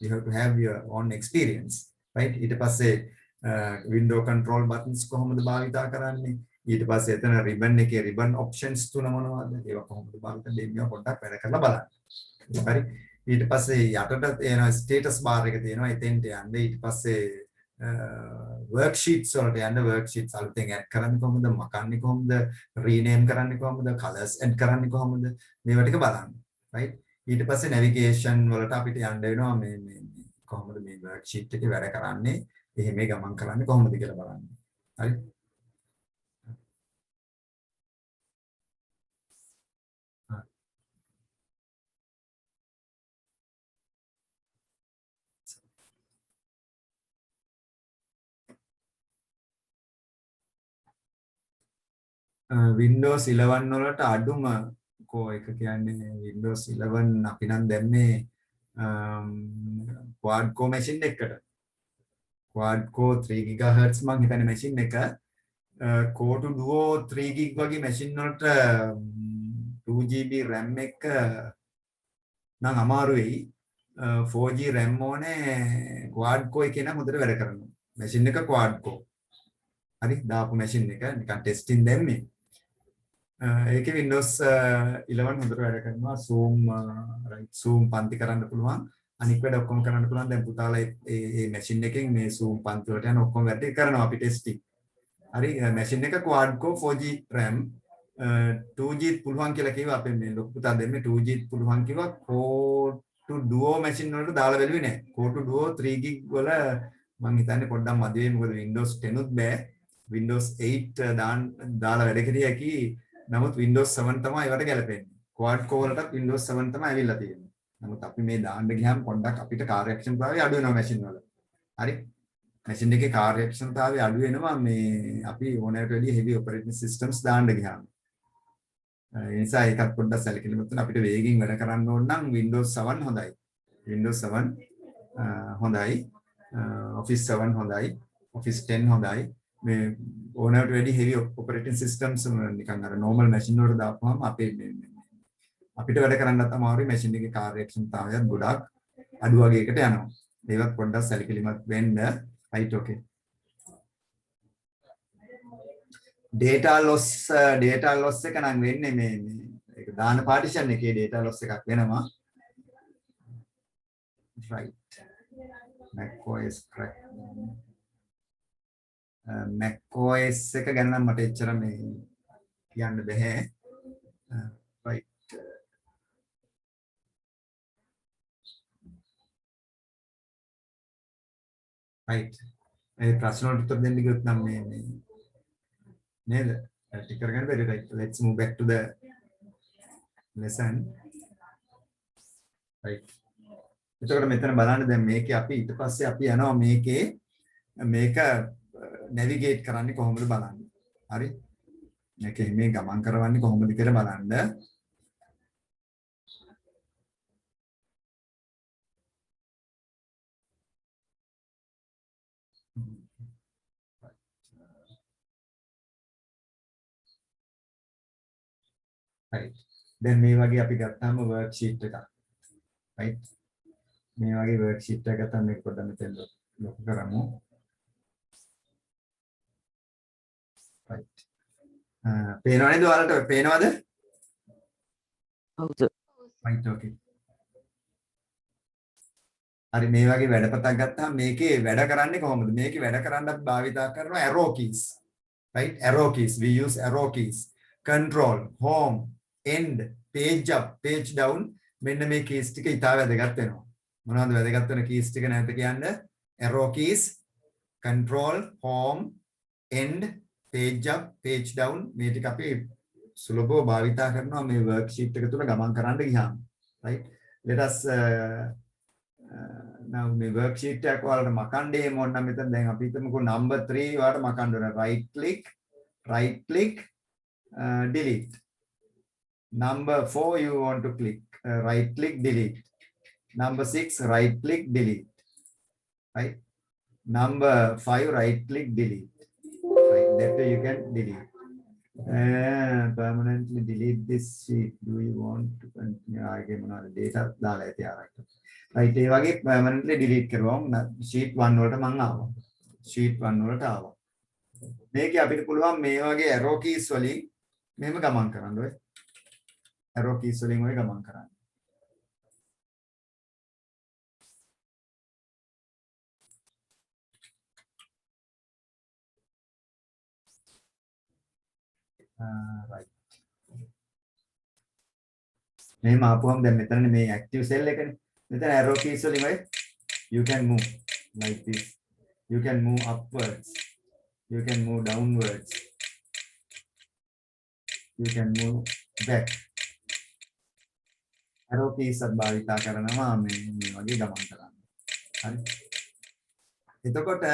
you have to have your own experience right ඊට පස්සේ window control buttons කොහොමද භාවිතා කරන්නේ ඊට පස්සේ එතන ribbon එකේ ribbon options තුන මොනවද ඒවා කොහොමද භාවිතා දෙන්නේ පොඩ්ඩක් වැඩ කරලා බලන්න හරි ඊට පස්සේ යටට එන ස්ටේටස් බාර් එක තියෙනවා එතෙන්ට යන්න ඊට පස්සේ worksheets වලට යන්න worksheets අලුතෙන් add කරන්නේ කොහොමද මකන්නේ කොහොමද rename කරන්නේ කොහොමද colors add කරන්නේ කොහොමද මේවා ටික බලන්න right ඊට පස්සේ navigation වලට අපිට යන්න වෙනවා මේ කොහොමද මේ worksheet එකේ වැඩ කරන්නේ එහෙම ගමන් කරන්නේ කොහොමද කියලා බලන්න හරි Windows 11 වලට අඩුම කෝ එක කියන්නේ Windows 11 අපි නම් දැම්මේ quad core machine එකකට quad core 3 GHz මම හිතන්නේ machine එක core to duo 3 GB වගේ machine වලට 2 GB RAM එක නම් අමාරු වෙයි 4G RAM ඕනේ quad core එකේ නම් හොඳට වැඩ කරනවා machine එක quad core හරි දාපු machine එක නිකන් testing දැම්මේ ඒකේ Windows 11 හොඳට වැඩ කරනවා zoom right zoom පන්ති කරන්න පුළුවන් අනික් වැඩ ඔක්කොම කරන්න පුළුවන් දැන් පුතාලා මේ machine එකෙන් මේ zoom පන්ති වලට යන ඔක්කොම වැඩ කරනවා අපි testing හරි machine එක quad core 4G RAM 2G පුළුවන් කියලා කිව්වා අපි මේ ලොකු පුතා දෙන්නේ 2G පුළුවන් කිව්වා core to duo machine වලට දාලා බැලුවේ නෑ core to duo 3GB වල මම හිතන්නේ පොඩ්ඩක් මදි වෙයි මොකද Windows 10 උත් බෑ Windows 8 දාලා වැඩ කරිය හැකි නමුත් Windows 7 තමයි ඒවට ගැලපෙන්නේ. quad core වලට Windows 7 තමයි ඇවිල්ලා තියෙන්නේ. නමුත් අපි මේ දාන්න ගියාම පොඩ්ඩක් අපිට කාර්යක්ෂමතාවය අඩු වෙනවා මැෂින් වල. හරි? මැෂින් එකේ කාර්යක්ෂමතාවය අඩු වෙනවා මේ අපි ඕනෑමට වැඩිය heavy operating systems දාන්න ගියාම. ඒ නිසා ඒකත් පොඩ්ඩක් සැලකිලිමත් වෙන අපිට වේගෙන් වැඩ කරන්න ඕන නම් Windows 7 හොඳයි. Windows 7 හොඳයි. Office 7 හොඳයි. Office 10 හොඳයි. මේ ඕනෑමට වැඩි heavy operating systems නිකන් අර normal machine වලට දාපුවාම අපිට වැඩ කරන්නත් අමාරුයි machine එකේ කාර්යක්ෂමතාවයත් ගොඩක් අඩු වගේකට යනවා. ඒවත් පොඩ්ඩක් සැලකිලිමත් වෙන්න. right okay. data loss එක නම් වෙන්නේ මේ ඒක දාන partition එකේ data loss එකක් වෙනවා. right. macOS crack macOS එක ගැන නම් මට එච්චර මේ කියන්න බෑ. right. right. මේ ප්‍රශ්න වලට උත්තර දෙන්න ගියොත් නම් මේ නේද? ටික කරගෙන බැරි right. Let's move back to the lesson. right. එතකොට මෙතන බලන්න දැන් මේකේ අපි ඊට පස්සේ අපි යනවා මේකේ මේක navigate කරන්නේ කොහොමද බලන්න. හරි? මේක මේ ගමන් කරවන්නේ කොහොමද කියලා බලන්න. right. දැන් මේ වගේ අපි ගත්තාම worksheet එකක්. right? මේ වගේ worksheet එකක් ගත්තාම මේක පොඩ්ඩක් මෙතෙන් ලොකු කරමු. right. පේනව නේද ඔයාලට පේනවද? හවුද? right okay. හරි මේ වගේ වැඩපතක් ගත්තාම මේකේ වැඩ කරන්නේ කොහොමද? මේකේ වැඩ කරන්න අපි භාවිතා කරනවා arrow keys. right? arrow keys. We use arrow keys. Control, home, end, page up, page down මෙන්න මේ keys ටික ඉතාල වැදගත් වෙනවා. මොනවද වැදගත් වෙන keys ටික නැවත කියන්න? arrow keys, control, home, end, page up, page down මේ ටික අපි සුලභව භාවිතා කරනවා මේ worksheet එක තුල ගමන් කරන්න ගියාම. right? let us now මේ worksheet එකක් ඔයාලට මකන්න එහෙම ඕන නම් මෙතන දැන් අපි හිතමුකෝ number 3 ඔයාලට මකන්න ඕන right click delete. Number 4 you want to click right click delete. Number 6 right click delete. Right. Number 5 right click delete. Right. That way you can delete. Permanently delete this sheet. Do you want to continue? ආගේ මොනවද data දාලා ඇති ආරක්ෂා. right ඒ වගේ permanently delete කරුවම sheet 1 වලට මම ආවා. sheet 1 වලට ආවා. මේකේ අපිට පුළුවන් මේ වගේ arrow keys වලින් මෙහෙම ගමන් කරන්න ඔය. arrow keys වලින් ඔය ගමන් කරන්න. right. මෙහෙම ආපුවම දැන් මෙතනනේ මේ active cell එකනේ. මෙතන arrow keys වලින් ඔය you can move like this. You can move upwards. You can move downwards. You can move back. arrow keys භාවිතා කරනවා මේ වගේ ගමන් කරන්න. හරි. එතකොට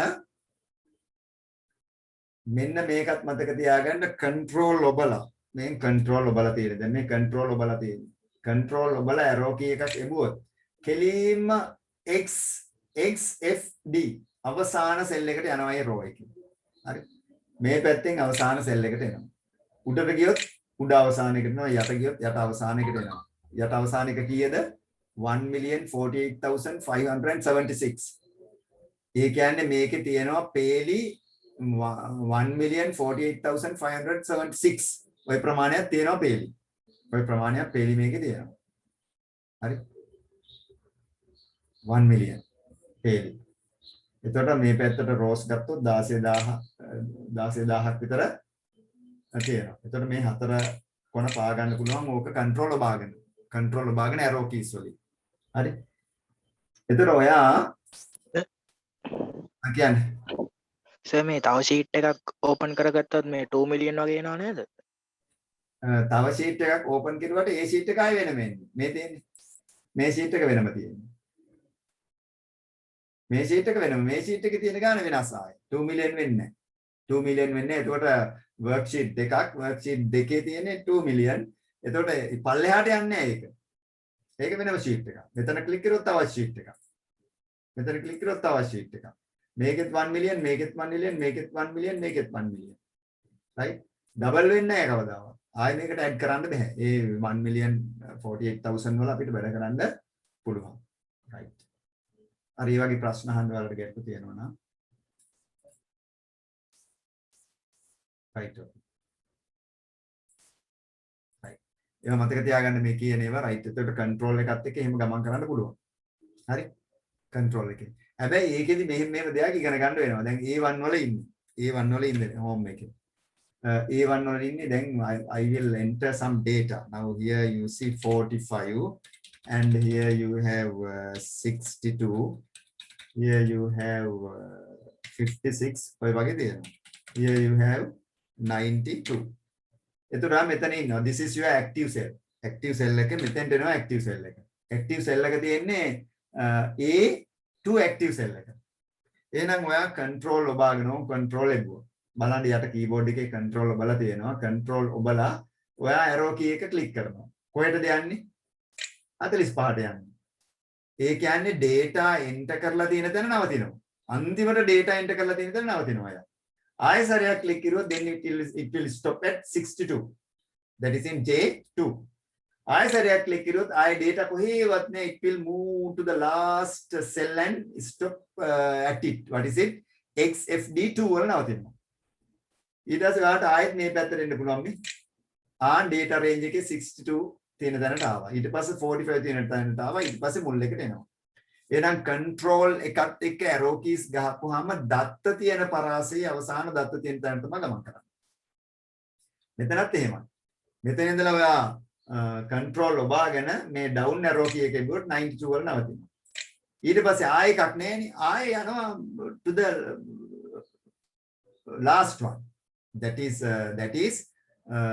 මෙන්න මේකත් මතක තියාගන්න control ඔබලා. මේ control ඔබලා තියෙන. දැන් මේ control ඔබලා තියෙන. control ඔබලා arrow key එකක් එබුවොත් කෙලින්ම XFD අවසාන සෙල් එකට යනවා ඒ row එකේ. හරි. මේ පැත්තෙන් අවසාන සෙල් එකට එනවා. උඩට ගියොත් උඩ අවසානයකට එනවා. යට ගියොත් යට අවසානයකට එනවා. යට අවසාන එක කීයද 1,48,576. ඒ කියන්නේ මේකේ තියෙනවා පේලි 1,48,576 ඔය ප්‍රමාණයක් තියෙනවා පේලි. ඔය ප්‍රමාණයක් පේලි මේකේ තියෙනවා. හරි 1 million පේලි. එතකොට මේ පැත්තට රෝස් ගත්තොත් 16000ක් විතර තියෙනවා. එතකොට මේ හතර කොන පා ගන්න පුළුවන් ඕක control බාගෙන. control බාගෙන arrow keys වලින්. හරි. එතකොට ඔයා කියන්නේ සර් මේ තව sheet එකක් open කරගත්තොත් මේ 2 million වගේ එනවා නේද? තව sheet එකක් open කරුවට ඒ sheet එක ආයෙ වෙනම එන්නේ. මේ තියෙන්නේ. මේ sheet එක වෙනම තියෙන්නේ. මේ sheet එක වෙනම. මේ sheet එකේ තියෙන ගාන වෙනස් ආයෙ. 2 million වෙන්නේ නැහැ. 2 million වෙන්නේ. එතකොට worksheet දෙකක් worksheet දෙකේ තියෙන්නේ 2 million. එතකොට පල්ලෙහාට යන්නේ නැහැ ඒක. ඒක වෙනම sheet එකක්. මෙතන click කරොත් තවත් sheet එකක්. මෙතන click කරොත් තවත් sheet එකක්. මේකෙත් 1 million මේකෙත් 1 million මේකෙත් 1 million මේකෙත් 1 million. right? double වෙන්නේ නැහැ කවදාවත්. ආයෙ මේකට add කරන්න බෑ. ඒ 1,48,000 වල අපිට වැඩ කරන්න පුළුවන්. right. හරි වගේ ප්‍රශ්න අහන්න වලට ගැටලු තියෙනවා නම් right. right. ඒවා මතක තියාගන්න මේ කියන ඒවා right. එතකොට control එකත් එක්ක එහෙම ගමන් කරන්න පුළුවන්. හරි? control එකේ. හැබැයි ඒකෙදි මෙහෙම දෙයක් ඉගෙන ගන්න වෙනවා. දැන් A1 වල ඉන්නේ. A1 වල ඉන්නේ home එකේ. A1 වල ඉන්නේ දැන් I will enter some data. Now here you see 45 and here you have 62. Here you have 56. ඔය වගේ තියෙනවා. Here you have 92. එතකොට මෙතන ඉන්නවා. This is your active cell. active cell එක මෙතෙන්ට එනවා active cell එක. active cell එක තියෙන්නේ A2 active cell එක. එහෙනම් ඔයා control ඔබාගෙන control එබුවා. බලන්න යට keyboard එකේ control ඔබලා තියෙනවා. control ඔබලා ඔයා arrow key එක click කරනවා. කොහෙටද යන්නේ? 45ට යන්නේ. ඒ කියන්නේ data enter කරලා තියෙන තැන නවතිනවා. අන්තිමට data enter කරලා තියෙන තැන නවතිනවා අය. ආයෙ සරයක් click කරුවොත් then it will stop at 62. That is in J2. ආයෙ සරයක් click කරුවොත් ආයෙ data කොහෙවත් නෑ. It will move to the last cell and stop at it. What is it? XFD2 වල නවතිනවා. ඊට පස්සේ ඔයාලට ආයෙත් මේ පැත්තට එන්න පුළුවන් මේ. data range එකේ 62 තියෙන තැනට ආවා. ඊට පස්සේ 45 තියෙන තැනට ආවා. ඊට පස්සේ මුල් එකට එනවා. එහෙනම් control එකත් එක්ක arrow keys ගහපුවාම දත්ත තියෙන පරාසයේ අවසාන දත්ත තියෙන තැනට තමයි ගමන් කරන්නේ. මෙතනත් එහෙමයි. මෙතන ඉඳලා ඔයා control ඔබාගෙන මේ down arrow key එකේ ගියොත් 92 වල නවතිනවා. ඊට පස්සේ ආයෙ එකක් නැහෙනි. ආයෙ යනවා to the last one. That is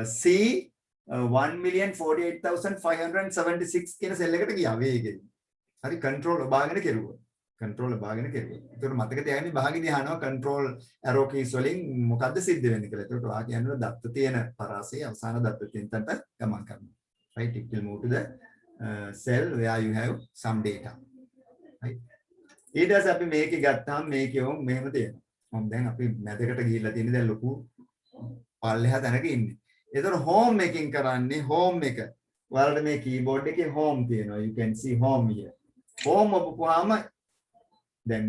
C 1,48,576 කියන සෙල් එකට ගියා වේගෙන්. හරි control ඔබාගෙන කෙරුවා. control ඔබාගෙන කෙරුවා. ඒකට මතක තියාගන්න භාගෙදී අහනවා control arrow keys වලින් මොකද්ද සිද්ධ වෙන්නේ කියලා. ඒකට ඔයා කියන්නේ දත්ත තියෙන පරාසයේ අවසාන දත්ත තියෙන තැනට ගමන් කරනවා. Right, it will move to the cell where you have some data. Right. ඊට පස්සේ අපි මේකේ ගත්තාම මේකේ වොන් මෙහෙම තියෙනවා. මම දැන් අපි මැදකට ගිහිල්ලා තියෙන දැන් ලොකු පල්ලෙහා තැනක ඉන්නේ. ඒතර home එකකින් කරන්නේ home එක. ඔයාලට මේ keyboard එකේ home තියෙනවා. You can see home here. home ඔබපුවාම දැන්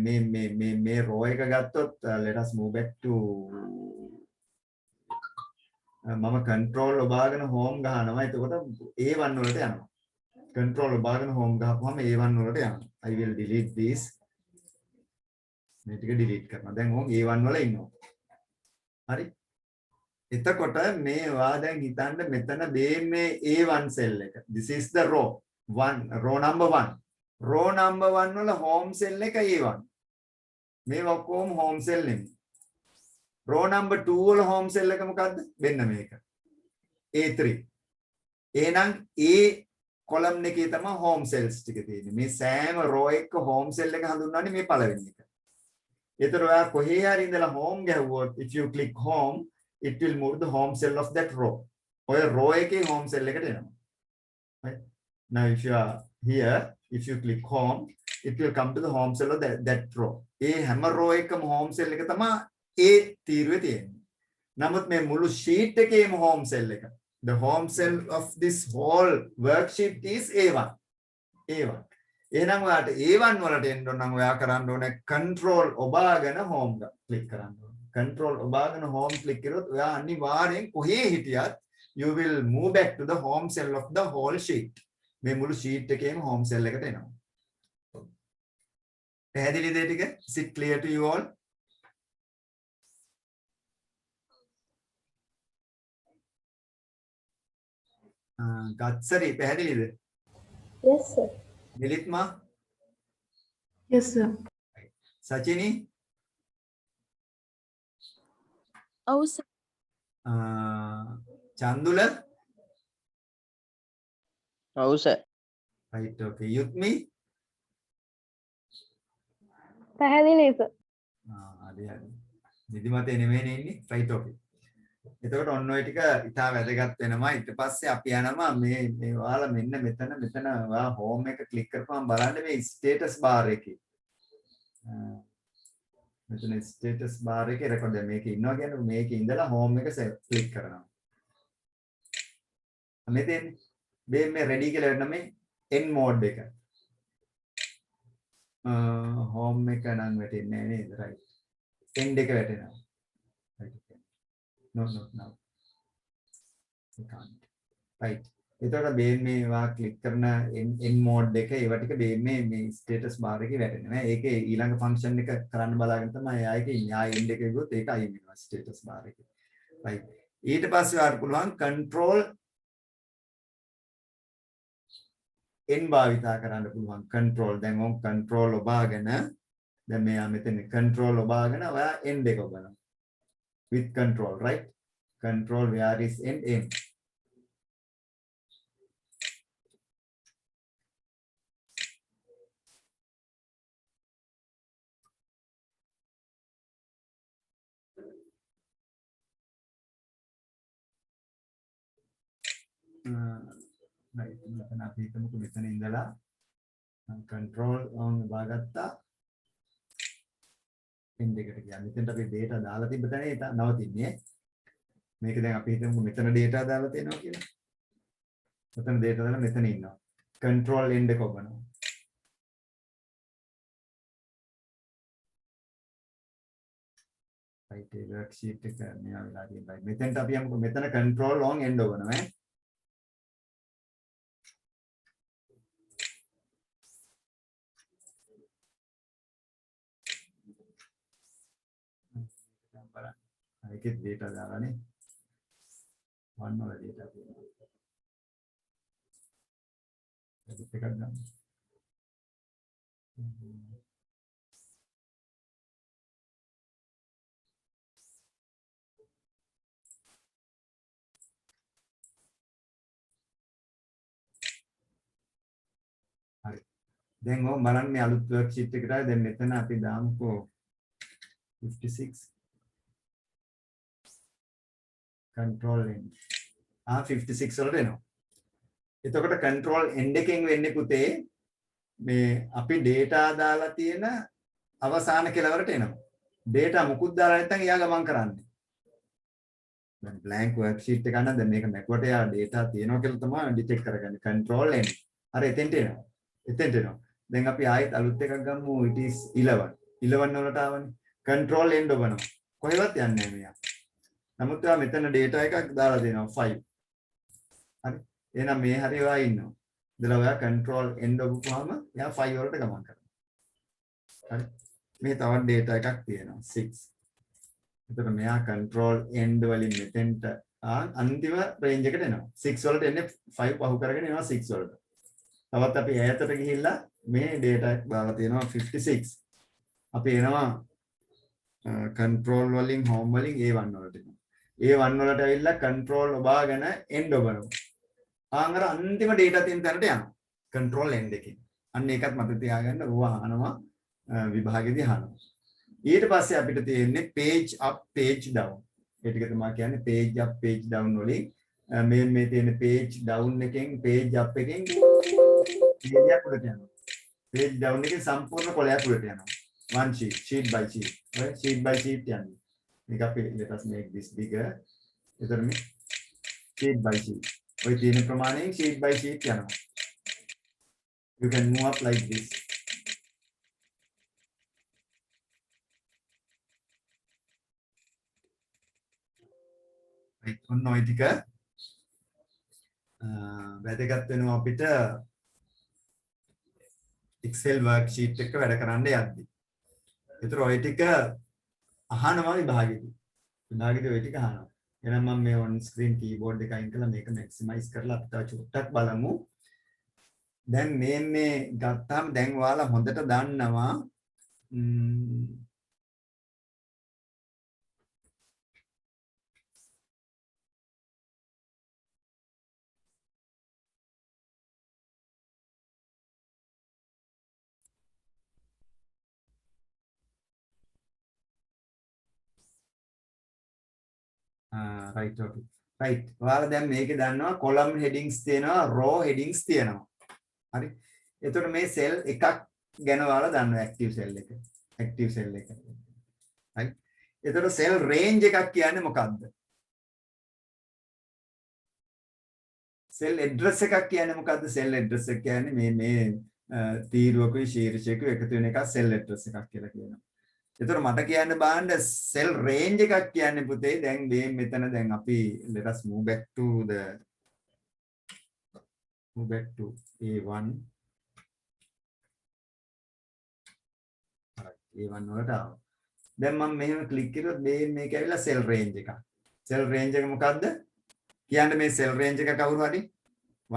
මේ row එක ගත්තොත් let us move back to මම control ඔබාගෙන home ගහනවා. එතකොට A1 වලට යනවා. control ඔබාගෙන home ගහපුවාම A1 වලට යනවා. I will delete this. මේ ටික delete කරනවා. දැන් ඕන් A1 වල ඉන්නවා. හරි. එතකොට මේවා දැන් හිතන්න මෙතන මේ A1 cell එක. This is the row 1, row number 1. row number 1 වල home cell එක A1. මේ ඔක්කොම home cell නෙමෙයි. row number 2 වල home cell එක මොකද්ද? මෙන්න මේක. A3. එහෙනම් A column එකේ තමයි home cells ටික තියෙන්නේ. මේ සෑම row එක home cell එක හඳුන්වන්නේ මේ පළවෙනි එක. ඒතර ඔයා කොහේ හරි ඉඳලා home ගැහුවොත් if you click home it will move the home cell of that row. ඔය row එකේ home cell එකට එනවා. Right? Now if you are here, if you click home, it will come to the home cell of that row. ඒ හැම row එකම home cell එක තමයි ඒ තීරුවේ තියෙන්නේ. නමුත් මේ මුළු sheet එකේම home cell එක. The home cell of this whole worksheet is A1. A1. එහෙනම් ඔයාට A1 වලට එන්න ඕන නම් ඔයා කරන්න ඕනේ control ඔබාගෙන home click කරන්න ඕනේ. control ඔබාගෙන home click කරොත් ඔයා අනිවාර්යෙන් කොහේ හිටියත් you will move back to the home cell of the whole sheet. මේ මුළු sheet එකේම home cell එකට එනවා. පැහැදිලිද ඒ ටික? Is it clear to you all? ගත්සරි පැහැදිලිද? Yes, sir. මිලිත්මා? Yes, sir. Sachini? ඔව් සර්. චන්දුල? ඔව් සර්. right, okay. යුත්මි? පැහැදිලි සර්. හරි හරි. නිදිමතේ නෙමෙයිනේ ඉන්නේ. right, okay. එතකොට ඔන්න ඔය ටික ඉතා වැදගත් වෙනවා. ඊට පස්සේ අපි යනවා මේ ඔයාලා මෙන්න මෙතන ඔයා home එක ක්ලික් කරපුවම බලන්න මේ status bar එකේ. මෙතන status bar එකේ රෙකෝඩ් එක මේකේ ඉන්නවා කියන්නේ මේකේ ඉඳලා home එක ක්ලික් කරනවා. මෙතෙන් මේ ready කියලා වෙන මේ end mode එක. home එක නම් වැටෙන්නේ නැහැ නේද? right. end එක වැටෙනවා. No, you can't. Right. එතකොට මේවා ක්ලික් කරන end mode එක ඒවා ටික මේ status bar එකේ වැටෙනවා. ඒකේ ඊළඟ function එක කරන්න බලාගෙන තමයි ආයේ ඉන්නේ. ආයේ end එක ගියොත් ඒක අයින් වෙනවා status bar එකේ. right. ඊට පස්සේ ඔයාලට පුළුවන් control n භාවිතා කරන්න පුළුවන්. control දැන් ඔන් control ඔබාගෙන දැන් මෙයා මෙතන control ඔබාගෙන ඔයා end එක ඔබනවා. with control, right? Control where is end m. right, මෙතන අපි හිතමුකෝ මෙතන ඉඳලා control on බාගත්තා end එකට ගියා. මෙතෙන්ට අපි data දාලා තිබ්බ තැන ඒක නවතින්නේ. මේක දැන් අපි හිතමුකෝ මෙතන data දාලා තියෙනවා කියලා. මෙතන data දාලා මෙතන ඉන්නවා. control end එක ඔබනවා. right, ඒ worksheet එක මෙයා වෙලා තියෙනවා. මෙතෙන්ට අපි යමුකෝ මෙතන control on end ඔබනවා ඈ. ඒකේ data දාලානේ. one වල data තියෙනවා. ඒක එකක් ගන්න. හරි. දැන් ඔය බලන්න මේ අලුත් worksheet එකට දැන් මෙතන අපි දාමුකෝ 56 control end 56 වලට එනවා. එතකොට control end එකෙන් වෙන්නේ පුතේ මේ අපි data දාලා තියෙන අවසාන කෙලවරට එනවා. data මුකුත් දාලා නැත්නම් එයා ගමන් කරන්නේ. දැන් blank worksheet එක ගන්න දැන් මේක මැකුවට එයා data තියෙනවා කියලා තමයි detect කරගන්නේ. control end. අර එතෙන්ට එනවා. එතෙන්ට එනවා. දැන් අපි ආයෙත් අලුත් එකක් ගමු it is 11. 11 වලට ආවනේ. control end ඔබනවා. කොහෙවත් යන්නේ නැහැ මෙයා. නමුත් එයා මෙතන data එකක් දාලා දෙනවා 5. හරි. එහෙනම් මේ හරිය ඔයා ඉන්නවා. ඉතලා ඔයා control end ඔබපුවාම එයා 5 වලට ගමන් කරනවා. හරි. මේ තවත් data එකක් තියෙනවා 6. එතකොට මෙයා control end වලින් මෙතෙන්ට අන්තිම range එකට එනවා. 6 වලට එන්නේ 5 පහු කරගෙන එනවා 6 වලට. තවත් අපි ඈතට ගිහිල්ලා මේ data එක දාලා තියෙනවා 56. අපි එනවා control වලින් home වලින් A1 වලට එනවා. A1 වලට ඇවිල්ලා control ඔබාගෙන end ඔබනවා. අර අන්තිම data තියෙන තැනට යනවා. control end එකකින්. අන්න ඒකත් මතක තියාගන්න ඕවා අහනවා විභාගෙදී අහනවා. ඊට පස්සේ අපිට තියෙන්නේ page up page down. ඒ ටික තමයි කියන්නේ page up page down වලින් මේ තියෙන page down එකෙන් page up එකෙන් page up උඩට යනවා. page down එකෙන් සම්පූර්ණ කොලයක් උඩට යනවා. one sheet by sheet. right sheet by sheet යන්නේ. මේක අපි let us make this bigger. එතන මේ sheet by sheet. ඔය තියෙන ප්‍රමාණයෙන් sheet by sheet යනවා. You can move up like this. right ඔන්න ඔය ටික වැදගත් වෙනවා අපිට Excel worksheet එක වැඩ කරන්න යද්දි. ඒතර ඔය ටික අහනවා විභාගෙදී. විභාගෙදී ඔය ටික අහනවා. එහෙනම් මම මේ on screen keyboard එක අයින් කරලා මේක maximize කරලා අපිට චුට්ටක් බලමු. දැන් මේ ගත්තාම දැන් ඔයාලා හොඳට දන්නවා right okay right ඔයාලා දැන් මේකේ දන්නවා column headings තියෙනවා row headings තියෙනවා හරි එතකොට මේ cell එකක් ගැන ඔයාලා දන්නවා active cell එක right එතකොට cell range එකක් කියන්නේ මොකක්ද cell address එකක් කියන්නේ මොකක්ද cell address එක කියන්නේ මේ තීරුවකුයි ශීර්ෂයකුයි එකතු වෙන එක cell address එකක් කියලා කියනවා එතකොට මට කියන්න බෑන්ඩ cell range එකක් කියන්නේ පුතේ දැන් මේ මෙතන දැන් අපි let us move back to A1 A1 වලට ආවා දැන් මම මෙහෙම ක්ලික් කළොත් මේක ඇවිල්ලා cell range එක cell range එක මොකද්ද කියන්න මේ cell range එක කවුරු හරි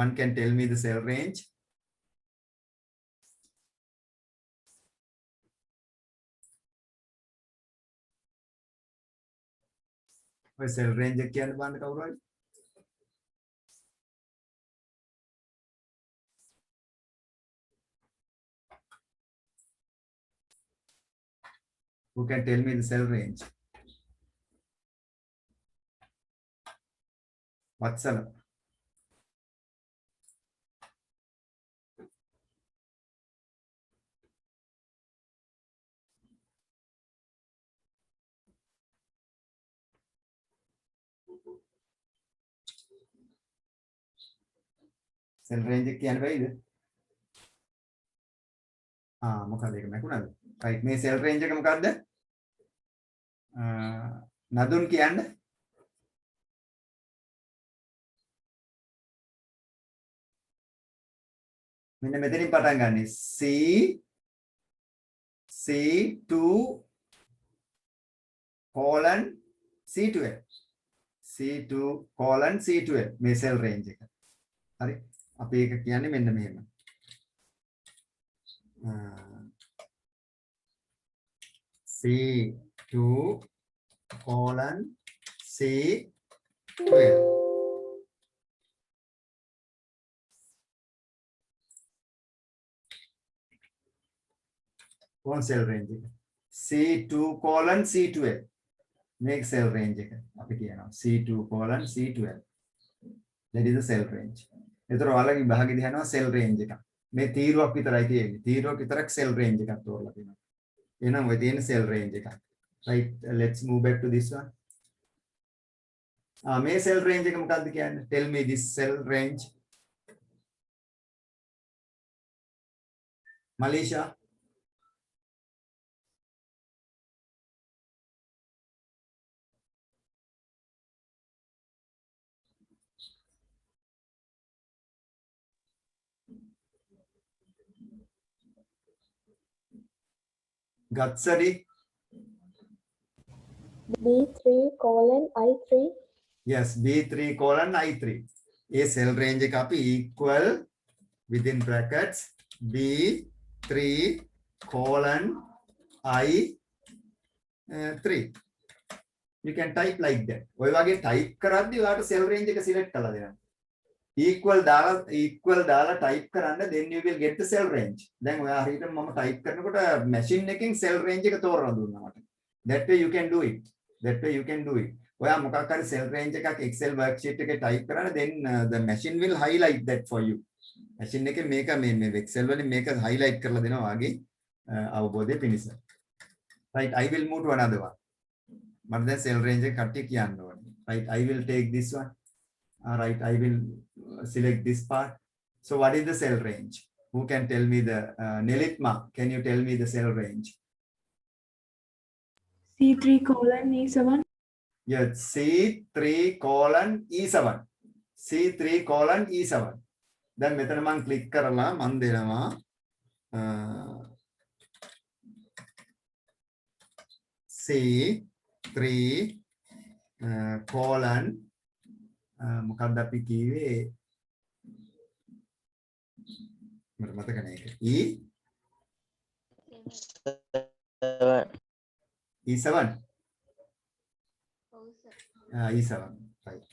one can tell me the cell range ඔය cell range එක කියන්න බලන්න කවුරු හරි who can tell me the cell range Vatsala cell range එක කියන්න බැයිද මොකද ඒක මැකුණාද right මේ cell range එක මොකද්ද නදුන් කියන්න මෙන්න මෙතනින් පටන් ගන්න C2 colon C12 C2 colon C12 මේ cell range එක හරි අපි ඒක කියන්නේ මෙන්න මෙහෙම C2 colon C12 කොහොම cell range එක C2 colon C12 මේක cell range එක අපි කියනවා C2 colon C12 that is the cell range. ඒතර ඔයාලගේ විභාගෙදී යනවා cell range එක. මේ තීරුවක් විතරයි තියෙන්නේ. තීරුවක් විතරක් cell range එකක් තෝරලා තියෙනවා. එහෙනම් ඔය තියෙන cell range එක. Right, let's move back to this one. මේ cell range එක මොකක්ද කියන්නේ? Tell me this cell range. Malaysia. Gatsari. B3 colon I3. Yes, B3 colon I3. A cell range එක අපි equal within brackets B3 colon I3. You can type like that. ඔය වගේ type කරද්දී ඔයාලට cell range එක select කරලා දෙනවා. equal දාලා type කරන්න then you will get the cell range. දැන් ඔයා හරියට මම type කරනකොට machine එකෙන් cell range එක තෝරලා දුන්නා මට. That way you can do it. ඔයා මොකක් හරි cell range එකක් Excel worksheet එකේ type කරන්න then the machine will highlight that for you. machine එකේ මේක මේ Excel වලින් මේක highlight කරලා දෙනවා වගේ අවබෝධය පිණිස. Right, I will move to another one. මම දැන් cell range එක කට්ටිය කියන්න ඕනේ. Right, I will take this one. All right, I will select this part. So what is the cell range? Who can tell me the Nelitma, can you tell me the cell range? C3 colon E7. Yes, C3 colon E7. C3 colon E7. දැන් මෙතන මම click කරලා මම දෙනවා C3 colon මොකක්ද අපි කිව්වේ මට මතක නැහැ ඒක E7 E7 right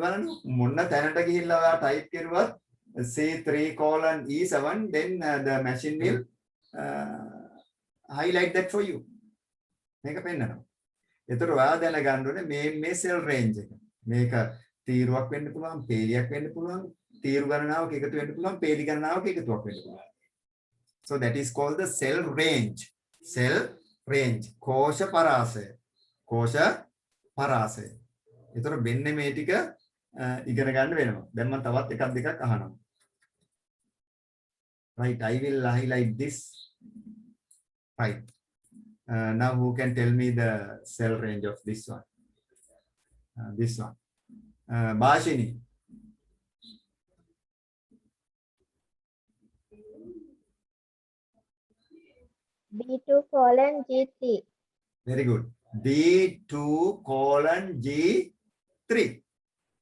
බලන්න මොන්න තැනට ගිහිල්ලා ඔයා type කරුවත් C3 colon E7 then the machine will highlight that for you මේක පෙන්නනවා එතකොට ඔයා දැනගන්න ඕනේ මේ cell range එක මේක තීරුවක් වෙන්න පුළුවන් පේලියක් වෙන්න පුළුවන් තීරු ගණනාවක එකතු වෙන්න පුළුවන් පේලි ගණනාවක එකතුවක් වෙන්න පුළුවන් so that is called the cell range කෝෂ පරාසය එතකොට මෙන්න මේ ටික ඉගෙන ගන්න වෙනවා දැන් මම තවත් එකක් දෙකක් අහනවා right I will highlight this right now who can tell me the cell range of this one Bhashini. B2 colon G3. Very good. B2 colon G3.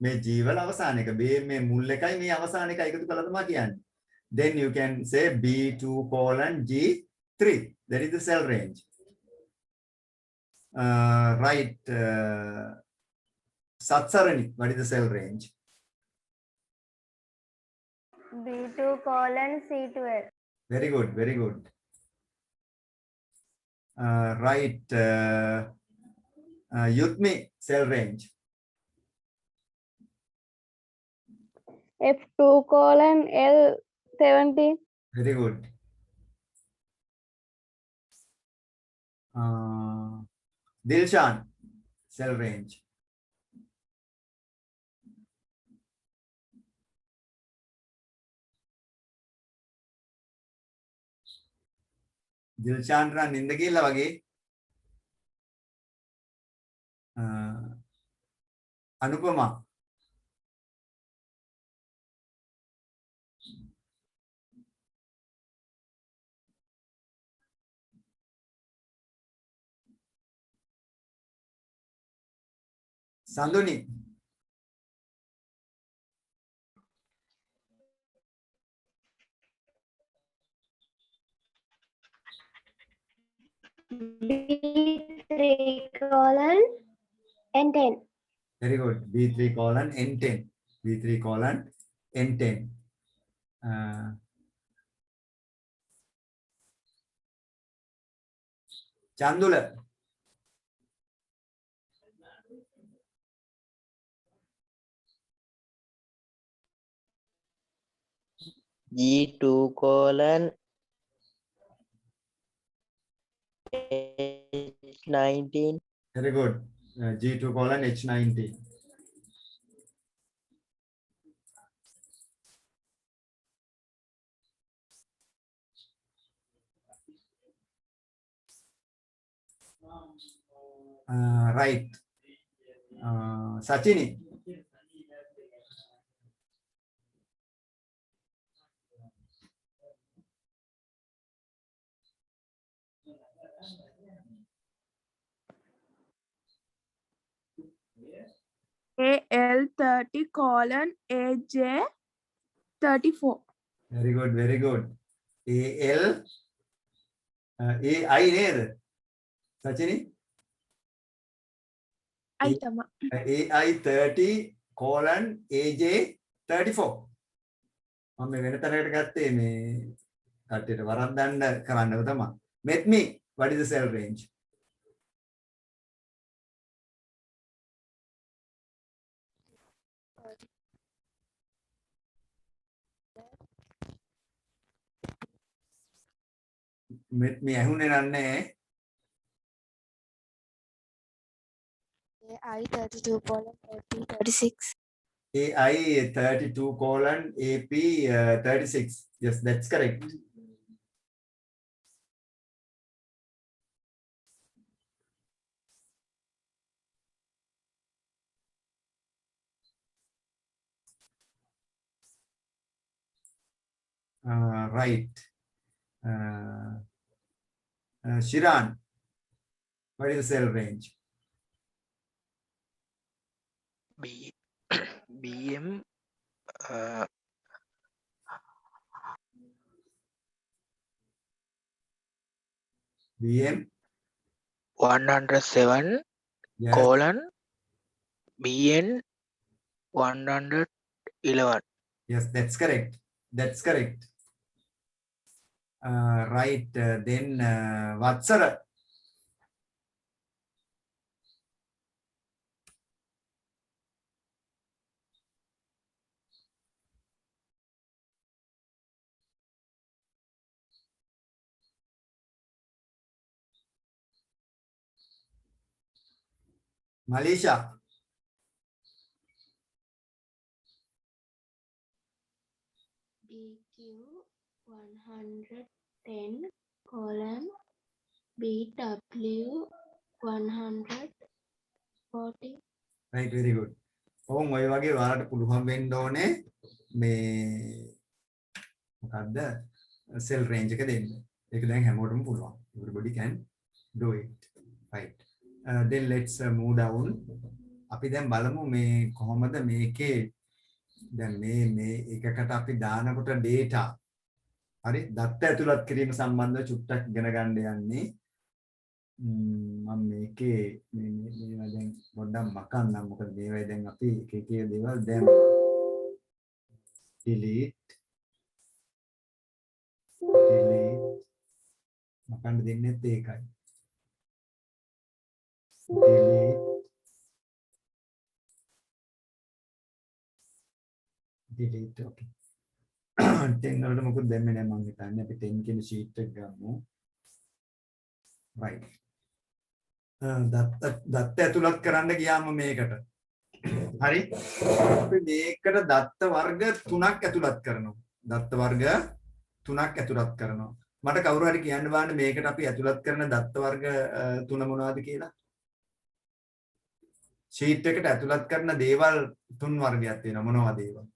මේ G වල අවසාන එක මේ මුල් එකයි මේ අවසාන එක එකතු කළා තමයි කියන්නේ. Then you can say B2 colon G3. That is the cell range. Right. Satsarani, what is the cell range? B2 colon C12. Very good. Right. Yutmi, cell range. F2 colon L17. Very good. Dilshan, cell range. Dilshan ran නින්ද ගිහලා වගේ Anupama Sanduni B3 colon N10. Very good. B3 colon N10. B3 colon N10. Chandula. G2 colon H19. Very good. G2 colon H19. Right. Sachini. AL30 colon AJ34. Very good, very good. AL, AI neda. Sachini? Aitama. AI 30 colon AJ 34. මම මේ වෙන තරකට ගත්තේ මේ කට්ටියට වරද්දන්න කරන්නව තමයි. Met me, what is the cell range? Met me ඇහුනේ නන්නේ. AI 32 colon AP 36. AI 32 colon AP 36. Yes, that's correct. Right. Shiran, what is the cell range? BM BM? 107 Yes. colon BN 111. Yes, that's correct. That's correct. Right. Then Vatsara. Malaysia. BQ 110 colon BW 140. Right, very good. ඔවුන් ඔය වගේ ඔයාලට පුළුවන් වෙන්න ඕනේ මේ මොකද්ද cell range එක දෙන්න. ඒක දැන් හැමෝටම පුළුවන්. Everybody can do it. Right. Then let's move down. අපි දැන් බලමු මේ කොහොමද මේකේ දැන් මේ එකකට අපි දානකොට data හරි දත්ත ඇතුළත් කිරීම සම්බන්ධව චුට්ටක් ඉගෙන ගන්න යන්නේ. මම මේකේ මේවා දැන් පොඩ්ඩක් මකන්නම් මොකද මේවා දැන් අපි එක එක දේවල් දැන් delete මකන්න දෙන්නෙත් ඒකයි delete okay 10 වලට මොකද දැම්මේ නැහැ මම හිතන්නේ අපි 10 කියන sheet එක ගමු right දත්ත ඇතුළත් කරන්න ගියාම මේකට හරි අපි මේකට දත්ත වර්ග 3ක් ඇතුළත් කරනවා දත්ත වර්ග 3ක් ඇතුළත් කරනවා මට කවුරු හරි කියන්න බෑනේ මේකට අපි ඇතුළත් කරන දත්ත වර්ග 3 මොනවද කියලා sheet එකට ඇතුළත් කරන දේවල් 3 වර්ගයක් තියෙනවා මොනවද ඒවා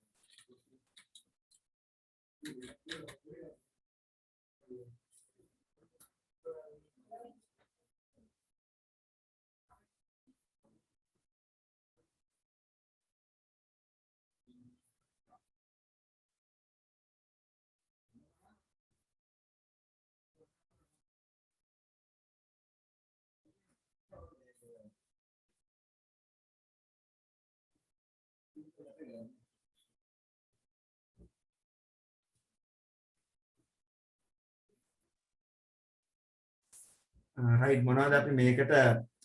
right මොනවද අපි මේකට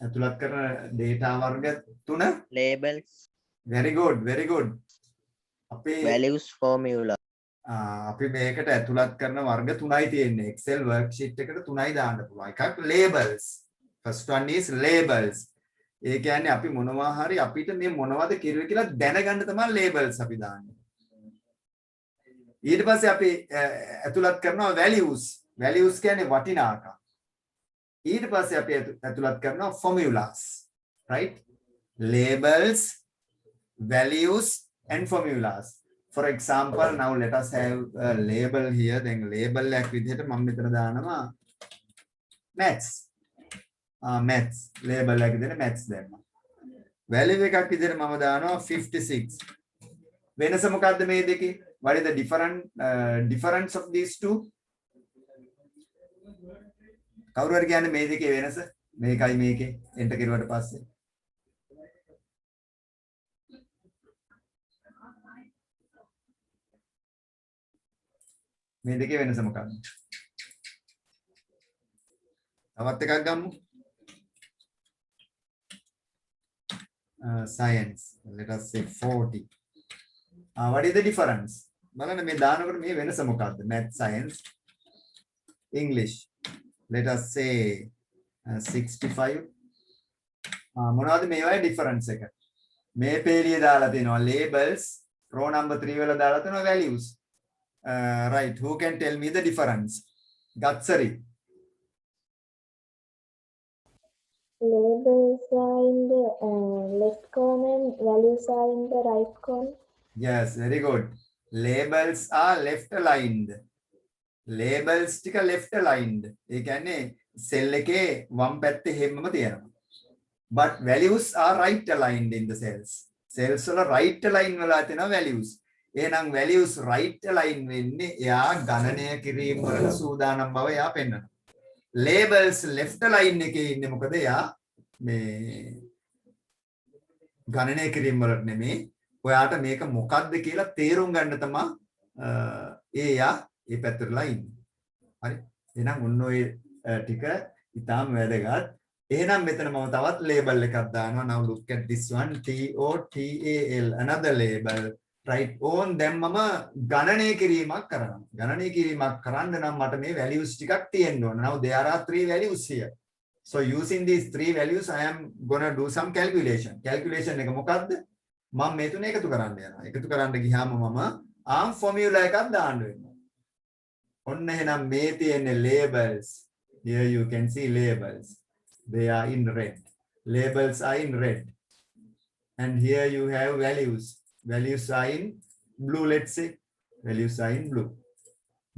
ඇතුළත් කරන data වර්ග තුන labels, very good අපි values, formula. අපි මේකට ඇතුළත් කරන වර්ග තුනයි තියෙන්නේ Excel worksheet එකට තුනයි දාන්න පුළුවන් එකක් labels first one is labels ඒ කියන්නේ අපි මොනවා හරි අපිට මේ මොනවද කිරුවේ කියලා දැනගන්න තමයි labels අපි දාන්නේ ඊට පස්සේ අපි ඇතුළත් කරනවා values කියන්නේ වටිනාකම් ඊට පස්සේ අපි ඇතුළත් කරනවා formulas right labels values and formulas for example now let us have a label here then label එකක් විදිහට මම මෙතන දානවා maths label එකක් විදිහට maths දැම්මා value එකක් විදිහට මම දානවා 56 වෙනස මොකද්ද මේ දෙකේ what is the difference of these two කවුරු හරි කියන්නේ මේ දෙකේ වෙනස මේකයි මේකේ එන්ටර් කරුවාට පස්සේ මේ දෙකේ වෙනස මොකක්ද? තවත් එකක් ගමු. Science. Let us say 40. What is the difference? බලන්න මේ දානකොට මේ වෙනස මොකක්ද? Math, Science, English. Let us say 65. මොනවද මේවායේ difference එක? මේ පේලිය දාලා තියෙනවා labels, row number 3 වල දාලා තියෙනවා values. Right, who can tell me the difference? Gatsari. Labels are in the left corner and values are in the right corner. Yes, very good. Labels are left aligned. Labels ටික left aligned. ඒ කියන්නේ cell එකේ වම් පැත්තේ හැමම තියෙනවා. But values are right aligned in the cells. Cells වල right align වෙලා තියෙනවා values. එහෙනම් values right align වෙන්නේ එයා ගණනය කිරීම වල සූදානම් බව එයා පෙන්වනවා. labels left align එකේ ඉන්නේ මොකද එයා මේ ගණනය කිරීම වලට නෙමෙයි ඔයාට මේක මොකක්ද කියලා තේරුම් ගන්න තමයි එයා ඒ පැත්තටලා ඉන්නේ. හරි. එහෙනම් ඔන්න ඔය ටික ඉතාම වැදගත්. එහෙනම් මෙතන මම තවත් label එකක් දානවා. now look at this one TOTAL another label. right on දැන් මම ගණනය කිරීමක් කරනවා ගණනය කිරීමක් කරන්න නම් මට මේ values ටිකක් තියෙන්න ඕන now there are 3 values here so using these 3 values I am gonna do some calculation එක මොකක්ද මම මේ තුන එකතු කරන්න යනවා එකතු කරන්න ගියාම මම arm formula එකක් දාන්න වෙනවා ඔන්න එහෙනම් මේ තියෙන labels here you can see labels they are in red labels are in red and here you have values are in blue let's say values are in blue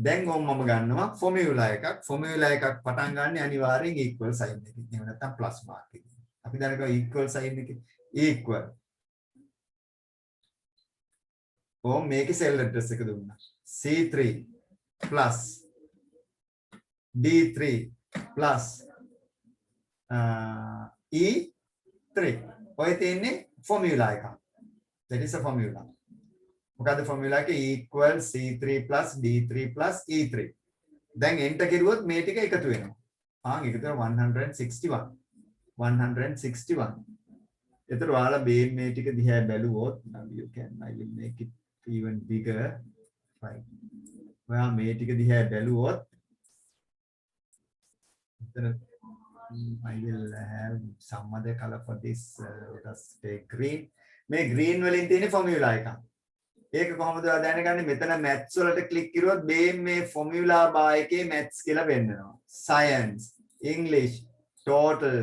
then මම ගන්නවා formula එකක් පටන් ගන්න අනිවාර්යෙන් equal sign එකකින් එහෙම නැත්නම් plus mark එකකින් අපි දැනගමු equal sign එක equal මේකේ cell address එක දුන්නා C3 plus D3 plus E3 ඔය තියෙන්නේ formula එකක් that is a formula. මොකද්ද formula එක equal C3 plus D3 plus E3. දැන් enter කරුවොත් මේ ටික එකතු වෙනවා. එකතු වෙනවා 161. එතකොට ඔයාලා මේ ටික දිහා බැලුවොත් now you can I will make it even bigger. Right. ඔයා මේ ටික දිහා බැලුවොත් එතන I will have some other color for this. Let us take green. මේ green වලින් තියෙන formula එක. ඒක කොහොමද දැනගන්නේ? මෙතන maths වලට click කරුවොත් මේ formula bar එකේ maths කියලා පෙන්නනවා. Science, English, total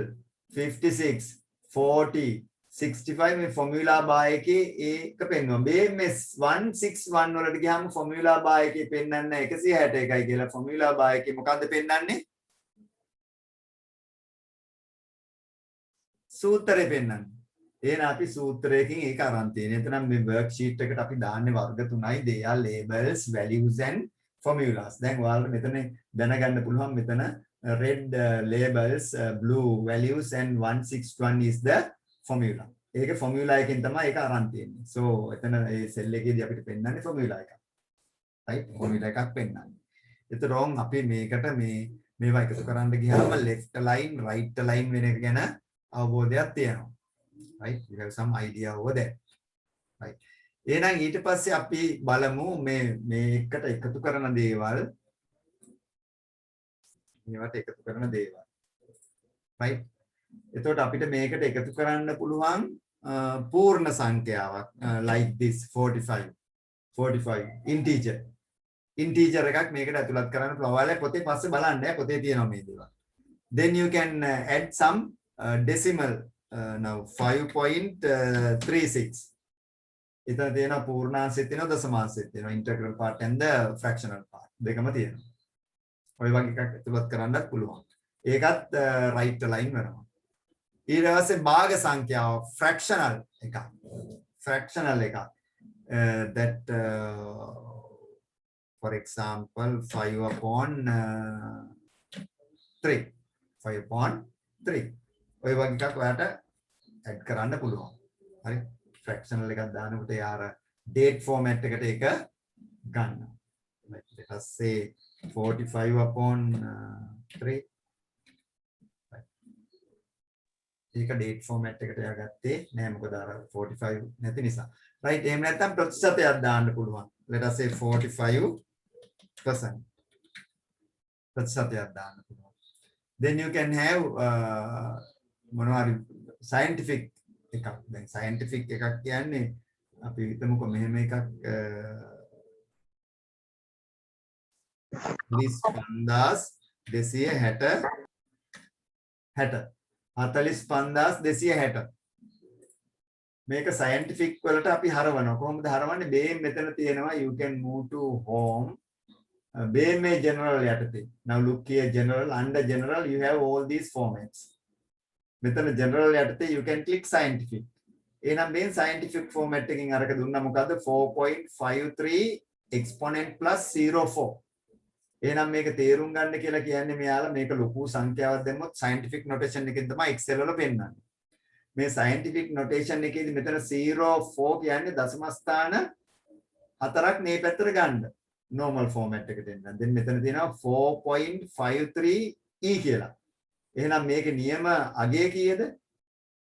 56, 40, 65 මේ formula bar එකේ ඒක පෙන්වනවා. මේ 161 වලට ගියාම formula bar එකේ පෙන්වන්නේ 161යි කියලා formula bar එකේ මොකද්ද පෙන්වන්නේ? සූත්‍රය පෙන්වන්නේ. එහෙනම් අපි සූත්‍රයකින් ඒක අරන් තියෙනවා. එතනම් මේ worksheet එකට අපි දාන්නේ වර්ග තුනයි. they are labels, values and formulas. දැන් ඔයාලට මෙතන දැනගන්න පුළුවන් මෙතන red labels, blue values and 161 is the formula. ඒක formula එකෙන් තමයි ඒක අරන් තියෙන්නේ. so එතන ඒ cell එකේදී අපිට පෙන්වන්නේ formula එකක්. right formula එකක් පෙන්වන්නේ. එතකොට අපි මේකට මේවා එකතු කරන්න ගියාම left line right line වෙන එක ගැන අවබෝධයක් තියෙනවා. right, you have some idea over there. right. එහෙනම් ඊට පස්සේ අපි බලමු මේ එකට එකතු කරන දේවල්. මේවට එකතු කරන දේවල්. right. එතකොට අපිට මේකට එකතු කරන්න පුළුවන් පූර්ණ සංඛ්‍යාවක් like this 45 integer එකක් මේකට ඇතුළත් කරන්න පුළුවන්. ඔයාලා පොතේ පස්සේ බලන්න පොතේ තියෙනවා මේ දේවල්. Then you can add some decimal now 5.36. එතන තියෙනවා පූර්ණාංශෙත් තියෙනවා දශමාංශෙත් තියෙනවා integral part and the fractional part දෙකම තියෙනවා. ඔය වගේ එකක් ඇතුළත් කරන්නත් පුළුවන්. ඒකත් right line වෙනවා. ඊට පස්සේ භාග සංඛ්‍යාව fractional එකක්. That for example 5/3 ඔය වගේ එකක් ඔයාලට add කරන්න පුළුවන්. හරි. fractional එකක් දානකොට යාර date format එකට ඒක ගන්නවා. let us say 45/3 ඒක date format එකට යාගත්තේ නෑ මොකද අර 45 නැති නිසා. right, එහෙම නැත්නම් ප්‍රතිශතයක් දාන්න පුළුවන්. let us say 45% ප්‍රතිශතයක් දාන්න පුළුවන්. then you can have මොනවා හරි scientific එකක්. දැන් scientific එකක් කියන්නේ අපි හිතමුකෝ මෙහෙම එකක් 45260 මේක scientific වලට අපි හරවනවා. කොහොමද හරවන්නේ? බේම් මෙතන තියෙනවා you can move to home. බේම් මේ general යටතේ. now look here general, under general you have all these formats. මෙතන general යටතේ you can click scientific. එහෙනම් මේ scientific format එකකින් අරක දුන්නා මොකද්ද? 4.53 exponent plus 04. එහෙනම් මේක තේරුම් ගන්න කියලා කියන්නේ මෙයාලා මේක ලොකු සංඛ්‍යාවක් දැම්මොත් scientific notation එකෙන් තමයි Excel වල පෙන්නන්නේ. මේ scientific notation එකේදී මෙතන 04 කියන්නේ දශම ස්ථාන 4ක් මේ පැත්තට ගන්න. normal format එකට එන්න. then මෙතන තියෙනවා 4.53 e කියලා. එහෙනම් මේකේ නියම අගය කීයද?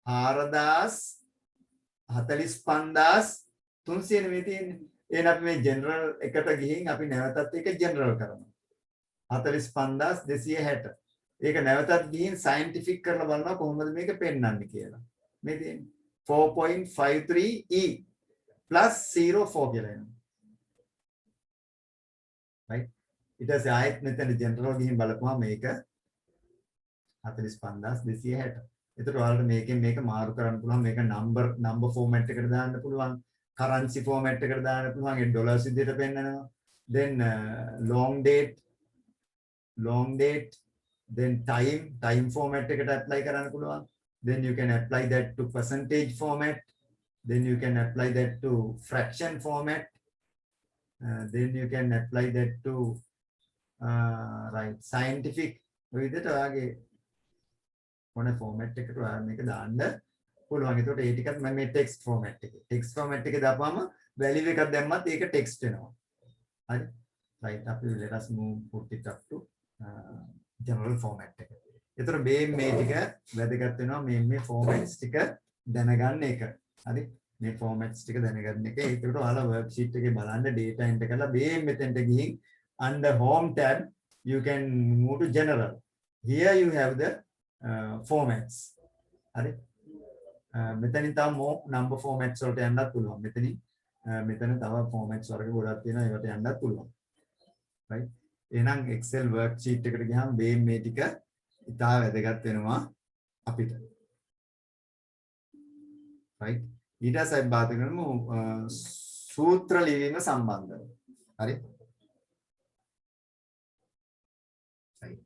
4,45,300 නෙමෙයි තියෙන්නේ. එහෙනම් අපි මේ general එකට ගිහින් අපි නැවතත් ඒක general කරනවා. 45260. ඒක නැවතත් ගිහින් scientific කරලා බලනවා කොහොමද මේක පෙන්වන්නේ කියලා. මේ තියෙන්නේ 4.53e plus 04 කියලා එනවා. right. ඊට පස්සේ ආයෙත් මෙතන general ගිහින් බලපුවම මේක 45260. එතකොට ඔයාලට මේකෙන් මේක මාරු කරන්න පුළුවන්. මේක number format එකට දාන්න පුළුවන්. currency format එකට දාන්න පුළුවන්. ඒ dollars විදිහට පෙන්නනවා. then long date then time format එකට apply කරන්න පුළුවන්. then you can apply that to percentage format. then you can apply that to fraction format. then you can apply that to right scientific විදිහට ඔයාගේ මොන format එකට ඔයා මේක දාන්න පුළුවන්. ඒකට ඒ ටිකත් මම මේ text format එකේ දාපුවම value එකක් දැම්මත් ඒක text වෙනවා. හරි. right අපි let us move put it up to general format එක. ඒතර මේ ටික වැදගත් වෙනවා මේ formats ටික දැනගන්න එක. හරි. මේ formats ටික දැනගන්න එක. ඒකට ඔයාලා worksheet එකේ බලන්න data enter කරලා මෙතෙන්ට ගිහින් under home tab you can move to general. Here you have the formats. හරි. මෙතනින් තව more number formats වලට යන්නත් පුළුවන්. මෙතන තව formats වර්ග ගොඩක් තියෙනවා. ඒවට යන්නත් පුළුවන්. right. එහෙනම් Excel worksheet එකට ගියාම මේ ටික ඉතාල වැදගත් වෙනවා අපිට. right. ඊට පස්සේ අපි බාත කරමු සූත්‍ර ලිවීම සම්බන්ධව. හරි. right.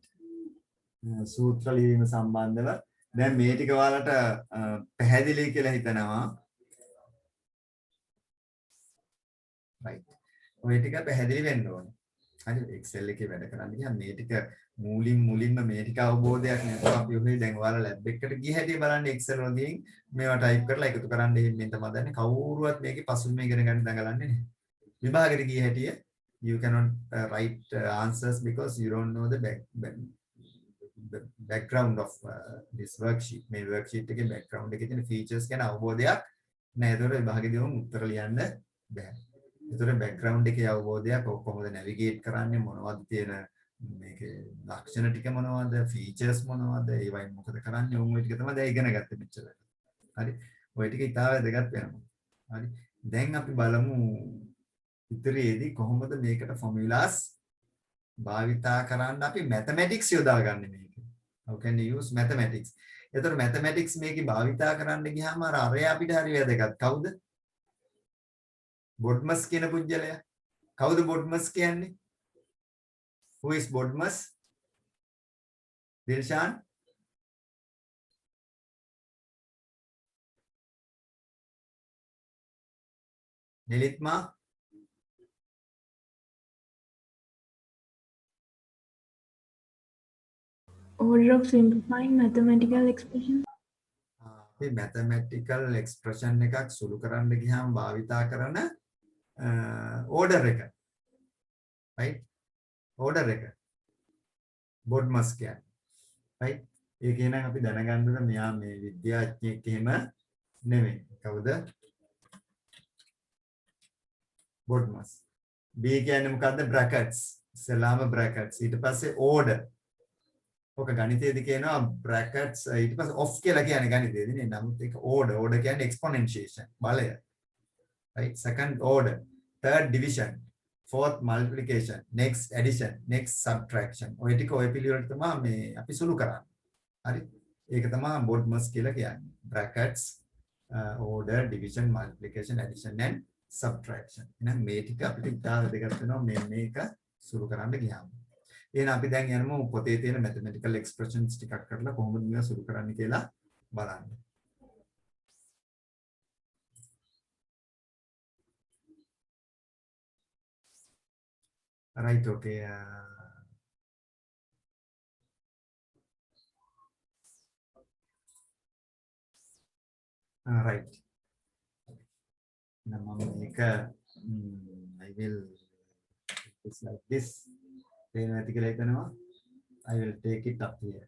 සූත්‍ර ලිවීම සම්බන්ධව දැන් මේ ටික ඔයාලට පැහැදිලි කියලා හිතනවා. right. ඔය ටික පැහැදිලි වෙන්න ඕනේ. හරි. Excel එකේ වැඩ කරන්න ගියාම මේ ටික මුලින්ම මේ ටික අවබෝධයක් නැත්නම් අපි ඔහේ දැන් ඔයාලා lab එකකට ගිය හැටි බලන්න Excel වල ගිහින් මේවා type කරලා එකතු කරන්න එහෙම තමයි දන්නේ. කවුරුවත් මේකේ පසුබිම ඉගෙන ගන්න දඟලන්නේ නැහැ. විභාගෙට ගිය හැටි you cannot write answers because you don't know the the background of this worksheet. මේ worksheet එකේ background එකේ තියෙන features ගැන අවබෝධයක් නැහැ. ඒතකොට විභාගෙදී උන් උත්තර ලියන්න බෑ. ඒතකොට background එකේ අවබෝධයක් කොහොමද navigate කරන්නේ, මොනවද තියෙන මේකේ ලක්ෂණ ටික මොනවද, features මොනවද, ඒවයින් මොකද කරන්නේ, උන් ඔය ටික තමයි දැන් ඉගෙන ගත්තේ මෙච්චර. හරි. ඔය ටික ඉතාල වැදගත් වෙනවා. හරි. දැන් අපි බලමු ඉදිරියේදී කොහොමද මේකට formulas භාවිතා කරන්න අපි mathematics යොදාගන්නේ මේකේ. How can you use mathematics? එතකොට mathematics මේකේ භාවිතා කරන්න ගියාම අර අරය අපිට හරි වැදගත්. කවුද? Bodmas කියන පුජ්‍යලයා. කවුද Bodmas කියන්නේ? Who is Bodmas? Dilshan? Nilitma? Order of simplifying mathematical expression. අපි mathematical expression එකක් සුළු කරන්න ගියාම භාවිතා කරන order එක. right? order එක. Bodmas කියන්නේ. right? ඒකේ නම් අපි දැනගන්න ඕන මෙයා මේ විද්‍යාඥයෙක් එහෙම නෙමෙයි. කවුද? Bodmas. B කියන්නේ මොකද්ද? brackets. ඉස්සලාම brackets. ඊට පස්සේ order. ඔක ගණිතයේදී කියනවා brackets ඊට පස්සේ off කියලා කියන්නේ ගණිතයේදී නේ. නමුත් ඒක order කියන්නේ exponentiation බලය. right? second order, third division, fourth multiplication, next addition, next subtraction. ඔය ටික ඔය පිළිවෙලට තමයි මේ අපි සුළු කරන්නේ. හරි? ඒක තමයි Bodmas කියලා කියන්නේ. brackets, order, division, multiplication, addition and subtraction. එහෙනම් මේ ටික අපිට ඉතාල වැදගත් වෙනවා මේක සුළු කරන්න ගියාම. එහෙනම් අපි දැන් යනමු පොතේ තියෙන mathematical expressions ටිකක් කරලා කොහොමද මේවා සුළු කරන්න කියලා බලන්න. right, okay. Right. Now, I will it's like this. I will take it up here.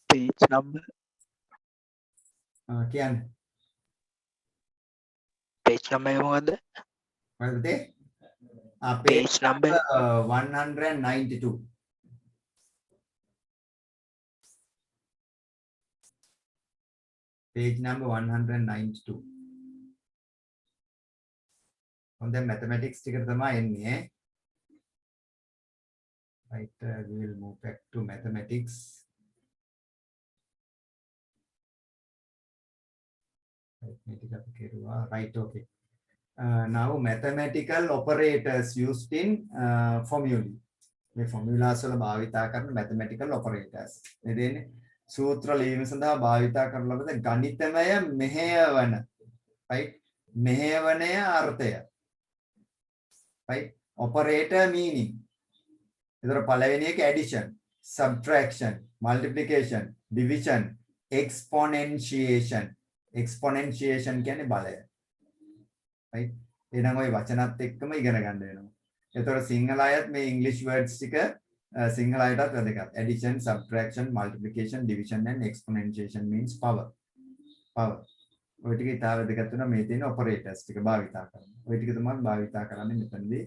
page number Kian, page number එක මොකද්ද? what is it? Page number 192. Page number 192. On the mathematics ටිකට තමයි එන්නේ. Right, we will move back to mathematics. Right, okay. Now mathematical operators used in formulae. මේ formulas වල භාවිතා කරන mathematical operators. මේ දෙන්නේ සූත්‍ර ලියීම සඳහා භාවිතා කරන ලබන ගණිතමය මෙහෙයවන. right? මෙහෙයවනය අර්ථය. right? operator meaning. ඒතර පළවෙනි එක addition, subtraction, multiplication, division, exponentiation. exponentiation කියන්නේ බලය. right? එහෙනම් ওই වචනත් එක්කම ඉගෙන ගන්න වෙනවා. ඒතර සිංහල අයත් මේ English words ටික සිංහල අයටත් වැදගත්. addition, subtraction, multiplication, division and exponentiation means power. power. ඔය ටික ඉතාල වැදගත් වෙනවා මේ තියෙන operators ටික භාවිතා කරන්න. ඔය ටික තමයි භාවිතා කරන්නේ මෙතනදී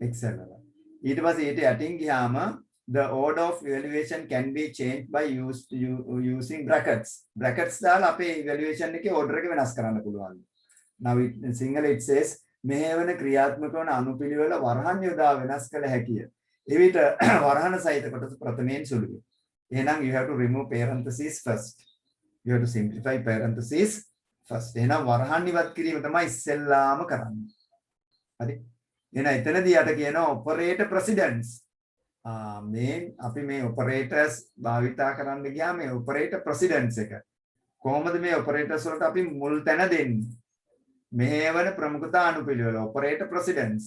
Excel වල. ඊට පස්සේ ඊට යටින් ගියාම the order of evaluation can be changed by using brackets. brackets දාලා අපේ evaluation එකේ order එක වෙනස් කරන්න පුළුවන්. Now in Sinhala it says මෙහෙවන ක්‍රියාත්මක වන අනුපිළිවෙල වරහන් යොදා වෙනස් කළ හැකිය. එවිට වරහන සහිත කොටස ප්‍රථමයෙන් සුළුයි. එහෙනම් you have to remove parentheses first. You have to simplify parentheses first. එහෙනම් වරහන් ඉවත් කිරීම තමයි ඉස්සෙල්ලාම කරන්නේ. හරි. එහෙනම් එතනදී යට කියනවා operator precedence. මේ අපි මේ operators භාවිතා කරන්න ගියාම මේ operator precedence එක කොහොමද මේ operators වලට අපි මුල් තැන දෙන්නේ? මෙහෙවන ප්‍රමුඛතා අනුපිළිවෙල operator precedence.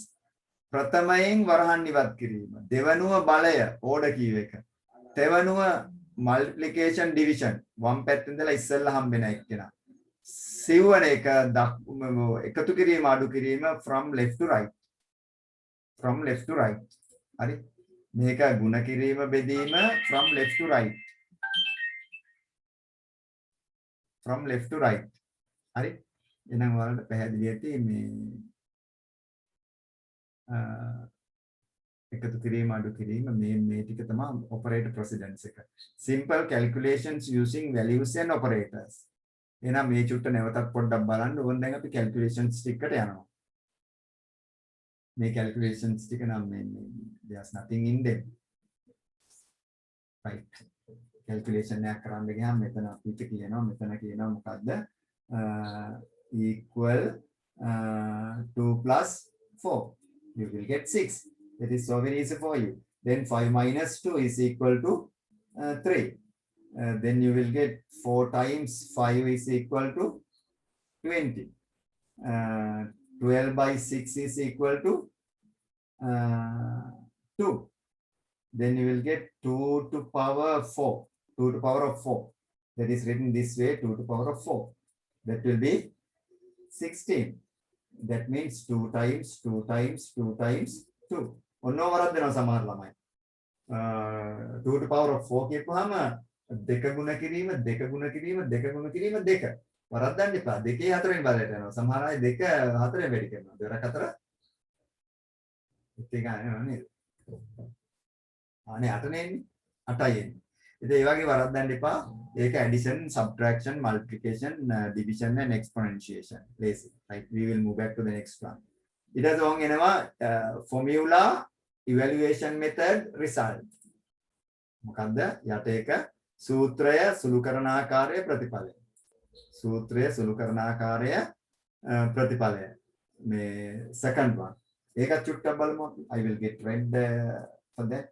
ප්‍රථමයෙන් වරහන් ඉවත් කිරීම. දෙවනුව බලය order කීව එක. තෙවනුව multiplication division වම් පැත්තෙන් ඉඳලා ඉස්සෙල්ලා හම්බෙන එක්කෙනා. සිව්වන එක එකතු කිරීම අඩු කිරීම from left to right. From left to right. හරි. මේක ಗುಣ කිරීම බෙදීම from left to right. From left to right. හරි. එහෙනම් ඔයාලට පැහැදිලි ඇති මේ එකතු කිරීම අඩු කිරීම මේ ටික තමයි operator precedence එක. Simple calculations using values and operators. එහෙනම් මේ චුට්ට නැවතත් පොඩ්ඩක් බලන්න ඕන දැන් අපි calculations ටිකට යනවා. මේ calculations ටික නම් මේ there's nothing in them. Right. Calculation එකක් කරන්න ගියාම මෙතන අපිට කියනවා මෙතන කියනවා මොකද්ද? Equal 2 plus 4. You will get 6. That is so very easy for you. Then 5 minus 2 is equal to 3. Then you will get 4 times 5 is equal to 20. 12 by 6 is equal to 2. Then you will get 2 to power 4. 2 to power of 4. That is written this way, 2 to power of 4. That will be 16. That means 2 times 2 times 2 times 2. ඔන්න වරද්ද දෙනවා සමහර ළමයි. 2 to power of 4 කියපුවාම දෙක ගුණ කිරීම දෙක ගුණ කිරීම දෙක ගුණ කිරීම දෙක. වරද්දන්න එපා. දෙකේ හතරෙන් බලයට යනවා. සමහර අය දෙක හතරෙන් වැඩි කරනවා. දෙක හතර එක ගන්න නේද? අනේ 8 නේ එන්නේ. 8යි එන්නේ. ඉතින් ඒ වගේ වරද්දන්න එපා. ඒක addition, subtraction, multiplication, division and exponentiation. Basic. Right. We will move back to the next one. ඊට පස්සේ එනවා formula, evaluation method, result. මොකද්ද? යට එක සූත්‍රය, සුළු කරන ආකාරය, ප්‍රතිඵලය. සූත්‍රය, සුළු කරන ආකාරය, ප්‍රතිඵලය. මේ second one. ඒක චුට්ටක් බලමු. I will get red for that.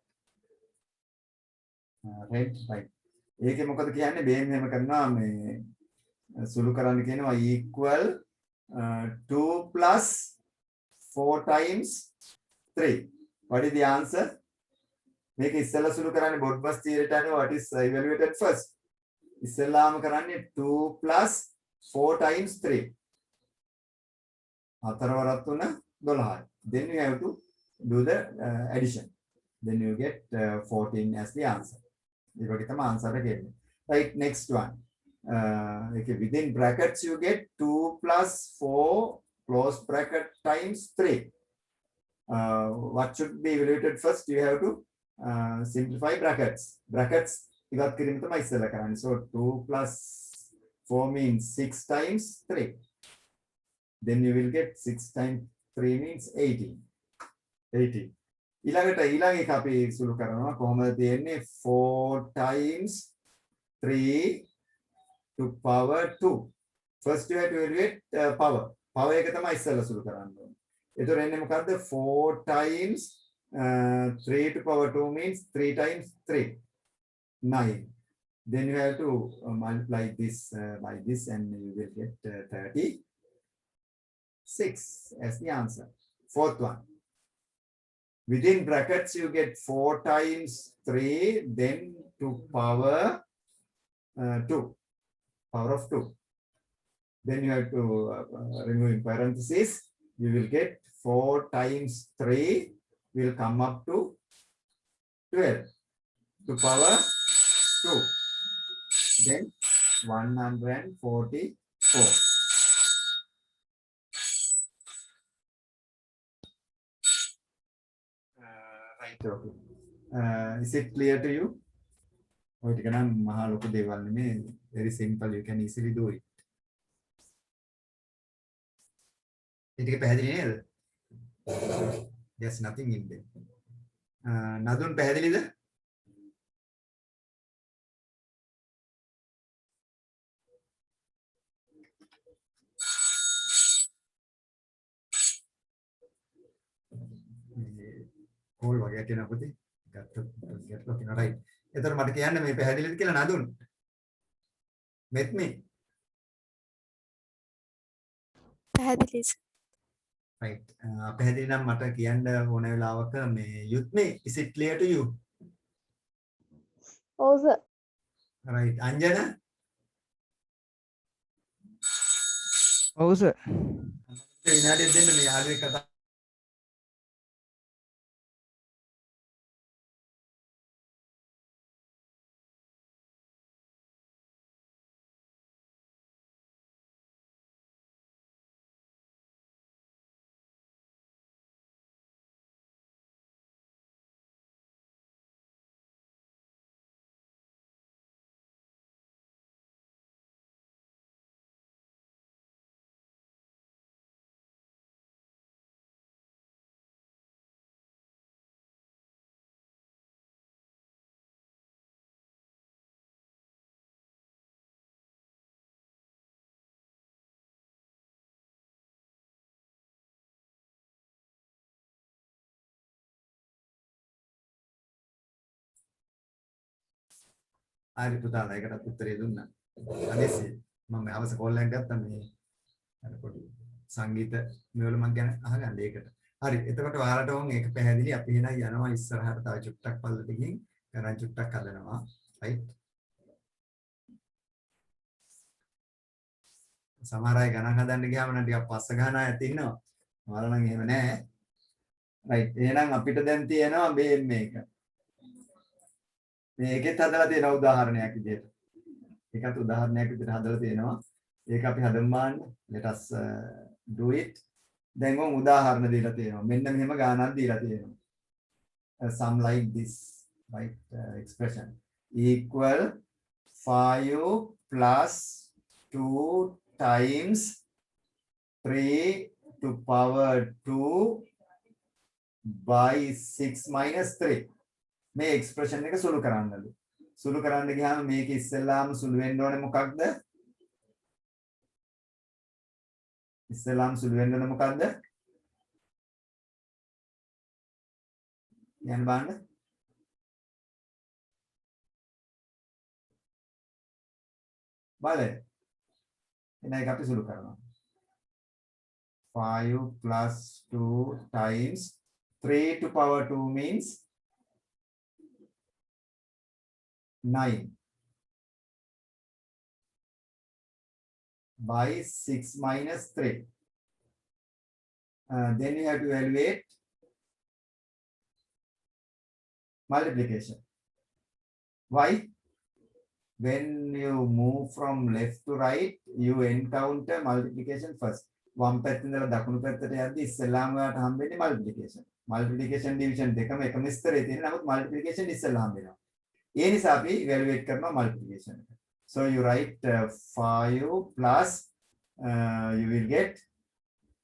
Red, right. ඒකේ මොකද කියන්නේ? බේම් එහෙම කරනවා මේ සුළු කරන්න කියනවා equal 2 plus 4 times 3. What is the answer? මේක ඉස්සෙල්ලා සුළු කරන්නේ Bodmas theory ට අනුව what is evaluated first? ඉස්සෙල්ලාම කරන්නේ 2 plus 4 times 3. 4 වරක් 3 12. Then you have to do the addition. Then you get 14 as the answer. ඒ වගේ තමයි answer එක එන්නේ. Right, next one. Okay, within brackets you get 2 plus 4 close bracket times 3. What should be evaluated first? You have to simplify brackets. Brackets ඉවත් කිරීම තමයි ඉස්සෙල්ලා කරන්නේ. So 2 plus 4 means 6 times 3. Then you will get 6 times 3 means 18. 18. ඊළඟ එක අපි සුළු කරනවා කොහොමද තියෙන්නේ 4 times 3 to power 2. First you have to evaluate power. Power එක තමයි ඉස්සෙල්ලා සුළු කරන්න ඕනේ. එතකොට එන්නේ මොකද්ද 4 times 3 to power 2 means 3 times 3 9. Then you have to multiply this by this and you will get 36 as the answer. Fourth one. Within brackets you get 4 times 3 then to power 2. Power of 2. Then you have to remove in parentheses. You will get 4 times 3 will come up to 12 to power 2. Then 144. Right. Okay. Is it clear to you? ඔය ටික නම් මහා ලොකු දේවල් නෙමෙයි. Very simple. You can easily do it. ඒ ටික පැහැදිලි නේද? There's nothing in there. Nadun පැහැදිලිද? කෝල් වගේ තියෙන පුතේ. ගැටලුවක් තියෙනවා right. එතකොට මට කියන්න මේ පැහැදිලිද කියලා නදුන්. මෙත්මි. පැහැදිලි. Right. පැහැදිලි නම් මට කියන්න ඕන වෙලාවක මේ යුත්මි is it clear to you? ඔව් සර්. Right. Anjana? ඔව් සර්. විනාඩියක් දෙන්න මේ යාළුවෙක් කතා හරි පුතාලා ඒකටත් උත්තරේ දුන්නා. අදෙස්සේ මම අවස කෝල් එකක් ගත්තා මේ අර පොඩි සංගීත මෙවලමක් ගැන අහගන්න ඒකට. හරි එතකොට ඔයාලට ඕන් ඒක පැහැදිලි අපි එහෙනම් යනවා ඉස්සරහට තව චුට්ටක් පල්ලට ගිහින් ගණන් චුට්ටක් හදනවා. රයිට්. සමහර අය ගණන් හදන්න ගියාම නම් ටිකක් පස්ස ගන්න අය තියෙනවා. ඔයාලා නම් එහෙම නැහැ. රයිට්. එහෙනම් අපිට දැන් තියෙනවා මේක. මේකෙත් හදලා තියෙන උදාහරණයක් විදිහට. ඒකත් උදාහරණයක් විදිහට හදලා තියෙනවා. ඒක අපි හදමු බලන්න. let us do it. දැන් උන් උදාහරණ දීලා තියෙනවා. මෙන්න මෙහෙම ගානක් දීලා තියෙනවා. Some like this, right? Expression equal 5 plus 2 times 3 to power 2 by 6 minus 3. මේ එක්ස්ප්‍රෙෂන් එක සුළු කරන්නලු. සුළු කරන්න ගියාම මේක ඉස්සෙල්ලාම සුළු වෙන්න ඕනේ මොකක්ද? ඉස්සෙල්ලාම සුළු වෙන්න ඕනේ මොකක්ද? යන්න බලන්න. බලන්න. එන එක අපි සුළු කරනවා. 5 plus 2 times 3 to power 2 means 9 by 6 minus 3. Then you have to evaluate multiplication. Why? When you move from left to right, you encounter multiplication first. වම් පැත්තෙන් ඉඳලා දකුණු පැත්තට යද්දි ඉස්සෙල්ලාම ඔයාලට හම්බෙන්නේ multiplication. Multiplication division දෙකම එකම ස්තරේ තියෙන. නමුත් multiplication ඉස්සෙල්ලා හම්බෙනවා. ඒ නිසා අපි evaluate කරනවා multiplication එක. So you write 5 plus you will get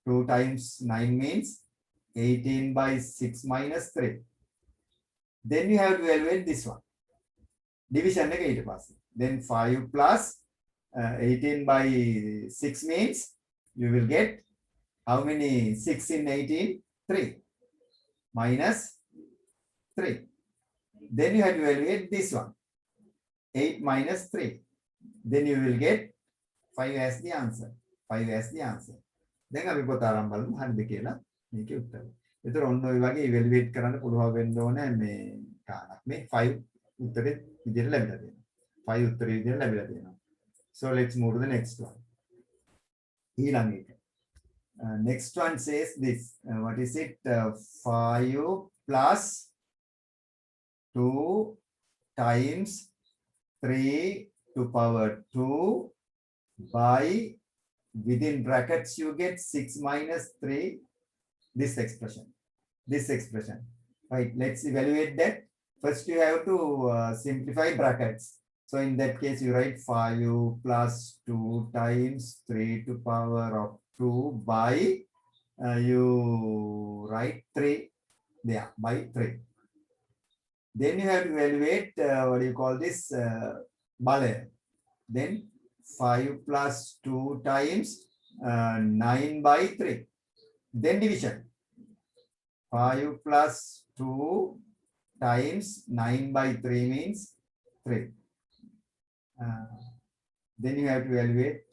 2 times 9 means 18 by 6 minus 3. Then you have to evaluate this one. Division එක ඊට පස්සේ. Then 5 plus 18 by 6 means you will get how many 6 in 18? 3 minus 3. Then you have to evaluate this one. 8 minus 3. Then you will get 5 as the answer. 5 as the answer. Then අපි පොත ආරම්භ බලමු හරිද කියලා මේකේ උත්තරය. ඒතර ඔන්න ඔය වගේ ඉවැලුවේට් කරන්න පුළුවන් වෙන්න ඕනේ මේ කාණක්. මේ 5 උත්තරේ විදිහට ලැබිලා තියෙනවා. 5 උත්තරේ විදිහට ලැබිලා තියෙනවා. So let's move to the next one. ඊළඟ එක. Next one says this. What is it? 5 plus 2 times 3 to power 2 by within brackets you get 6 minus 3 this expression right. Let's evaluate that. First you have to simplify brackets. So in that case you write 5 plus 2 times 3 to power of 2 by you write 3 there by 3. Then you have to evaluate what do you call this Bale. Then 5 plus 2 times 9 by 3. Then division. 5 plus 2 times 9 by 3 means 3. Then you have to evaluate.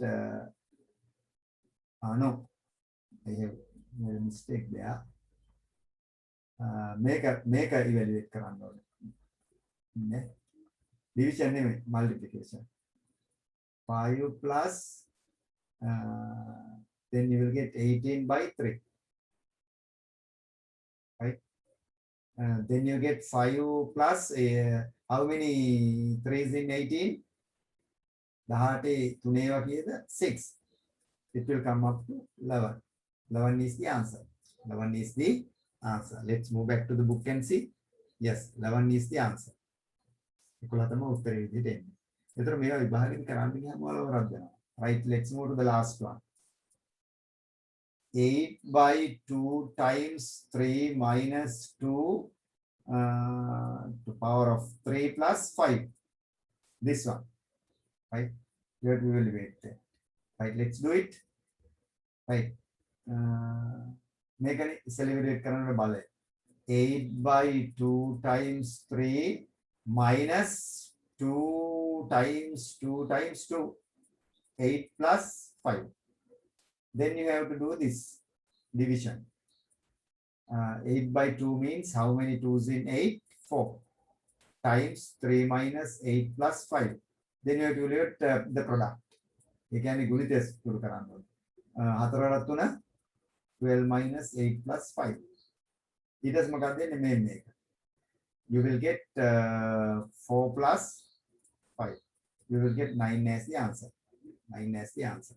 No, I have made a mistake there. Make a evaluate කරන්න ඕනේ. Division multiplication. 5 plus then you will get 18 by 3. Right? Then you get 5 plus how many 3s in 18? 18 තුනේවා කීයද? 6. It will come up to 11. 11 is the answer. 11 is the answer. Let's move back to the book and see. Yes, 11 is the answer. 11 තමයි උත්තරේ විදිහට එන්නේ. ඒතර මේවා විභාගෙන් කරන්න ගියාම ඔයාලා වරද්දනවා. Right, let's move to the last one. 8 by 2 times 3 minus 2 to power of 3 plus 5. This one. Right? Here we will wait there. Right, let's do it. Right. Make an celebrate current ballet. 8 by 2 times 3 minus 2 times 2 times 2. 8 plus 5. Then you have to do this division. 8 by 2 means how many 2s in 8? 4. Times 3 minus 8 plus 5. Then you have to evaluate the product. You can ගුණිතය සුළු කරන්න ඕනේ. 4 12 minus 8 plus 5. It is මොකක්ද එන්නේ මේක. You will get 4 plus 5. You will get 9 as the answer. 9 as the answer.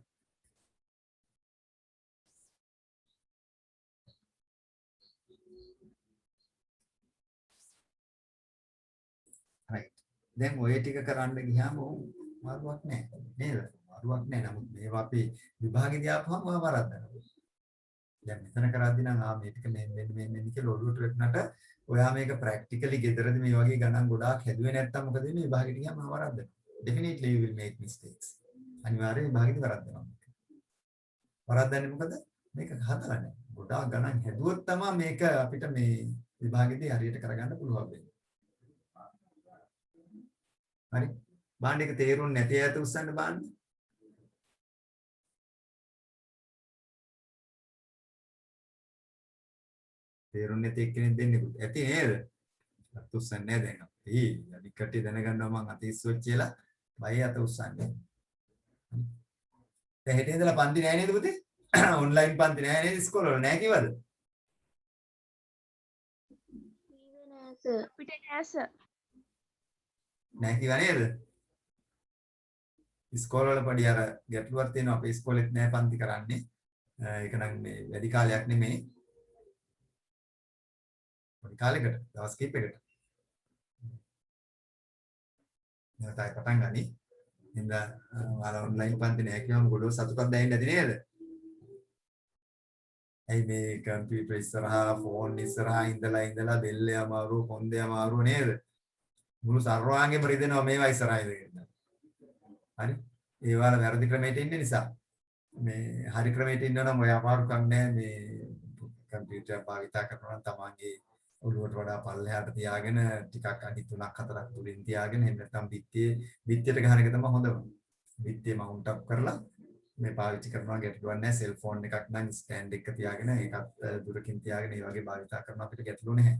Right. Then ඔය ටික කරන්න ගියාම මාරුවක් නැහැ. නේද? මාරුවක් නැහැ. නමුත් මේවා අපි විභාගෙදී ආපුවම වරද්දනවා. දැන් මෙතන කරද්දී නම් මේ ටික මෙන්න කියලා ඔළුවට වැටුණාට ඔයා මේක ප්‍රැක්ටිකලි ගෙදරදී මේ වගේ ගණන් ගොඩාක් හැදුවේ නැත්තම් මොකද වෙන්නේ? විභාගෙට ගියාම වරද්දනවා. Definitely you will make mistakes. අනිවාර්යයෙන් විභාගෙදී වරද්දනවා. වරද්දන්නේ මොකද? මේක හදලා නැහැ. ගොඩාක් ගණන් හැදුවොත් තමයි මේක අපිට මේ විභාගෙදී හරියට කරගන්න පුළුවන් වෙන්නේ. හරි. බාණ්ඩ එක තේරුම් නැති අයට උස්සන්න බාණ්ඩ. තේරුම් නැති එක්කෙනෙක් දෙන්නෙකුට ඇති නේද? අත උස්සන්නේ නැහැ දැන්. එයි අනිත් කට්ටිය දැනගන්නවා මං අත ඉස්සුවෙක් කියලා බය අත උස්සන්නේ. දැන් හෙට ඉඳලා පන්ති නෑ නේද පුතේ? ඔන්ලයින් පන්ති නෑ නේද ඉස්කෝලේ වල නෑ කිව්වද? පිට නෑ සර්. නෑ කිව්වා නේද? ඉස්කෝලේ වල පොඩි අර ගැටලුවක් තියෙනවා අපේ ඉස්කෝලෙත් නෑ පන්ති කරන්නේ. ඒක නම් මේ වැඩි කාලයක් නෙමෙයි. පොඩි කාලයකට දවස් කිහිපයකට. නැවතයි පටන් ගනි. ඉතින් ඔයාලා ඔන්ලයින් පන්ති නෑ කියවම ගොඩෝ සතුටක් දැනෙන්නේ නැති නේද? ඇයි මේ කම්පියුටර් ඉස්සරහා ෆෝන් ඉස්සරහා ඉඳලා බෙල්ලේ අමාරු කොන්දේ අමාරු නේද? මුළු සර්වාංගෙම රිදෙනවා මේවා ඉස්සරහා ඉඳගෙන. හරි? ඒ වල වැරදි ක්‍රමයට ඉන්න නිසා මේ හරි ක්‍රමයට ඉන්න නම් ඔය අමාරුකම් නෑ මේ කම්පියුටර් භාවිතා කරනවා නම් තමන්ගේ ඔළුවට වඩා පල්ලෙහාට තියාගෙන ටිකක් අඩි 3ක් 4ක් දුරින් තියාගෙන එහෙම නැත්නම් බිත්තියට ගහන එක තමයි හොඳම. බිත්තිය මවුන්ට් අප් කරලා මේ පාවිච්චි කරනවා ගැටලුවක් නැහැ. සෙල්ෆෝන් එකක් නම් ස්ටෑන්ඩ් එක තියාගෙන ඒකත් දුරකින් තියාගෙන ඒ වගේ භාවිතා කරනවා අපිට ගැටලුව නැහැ.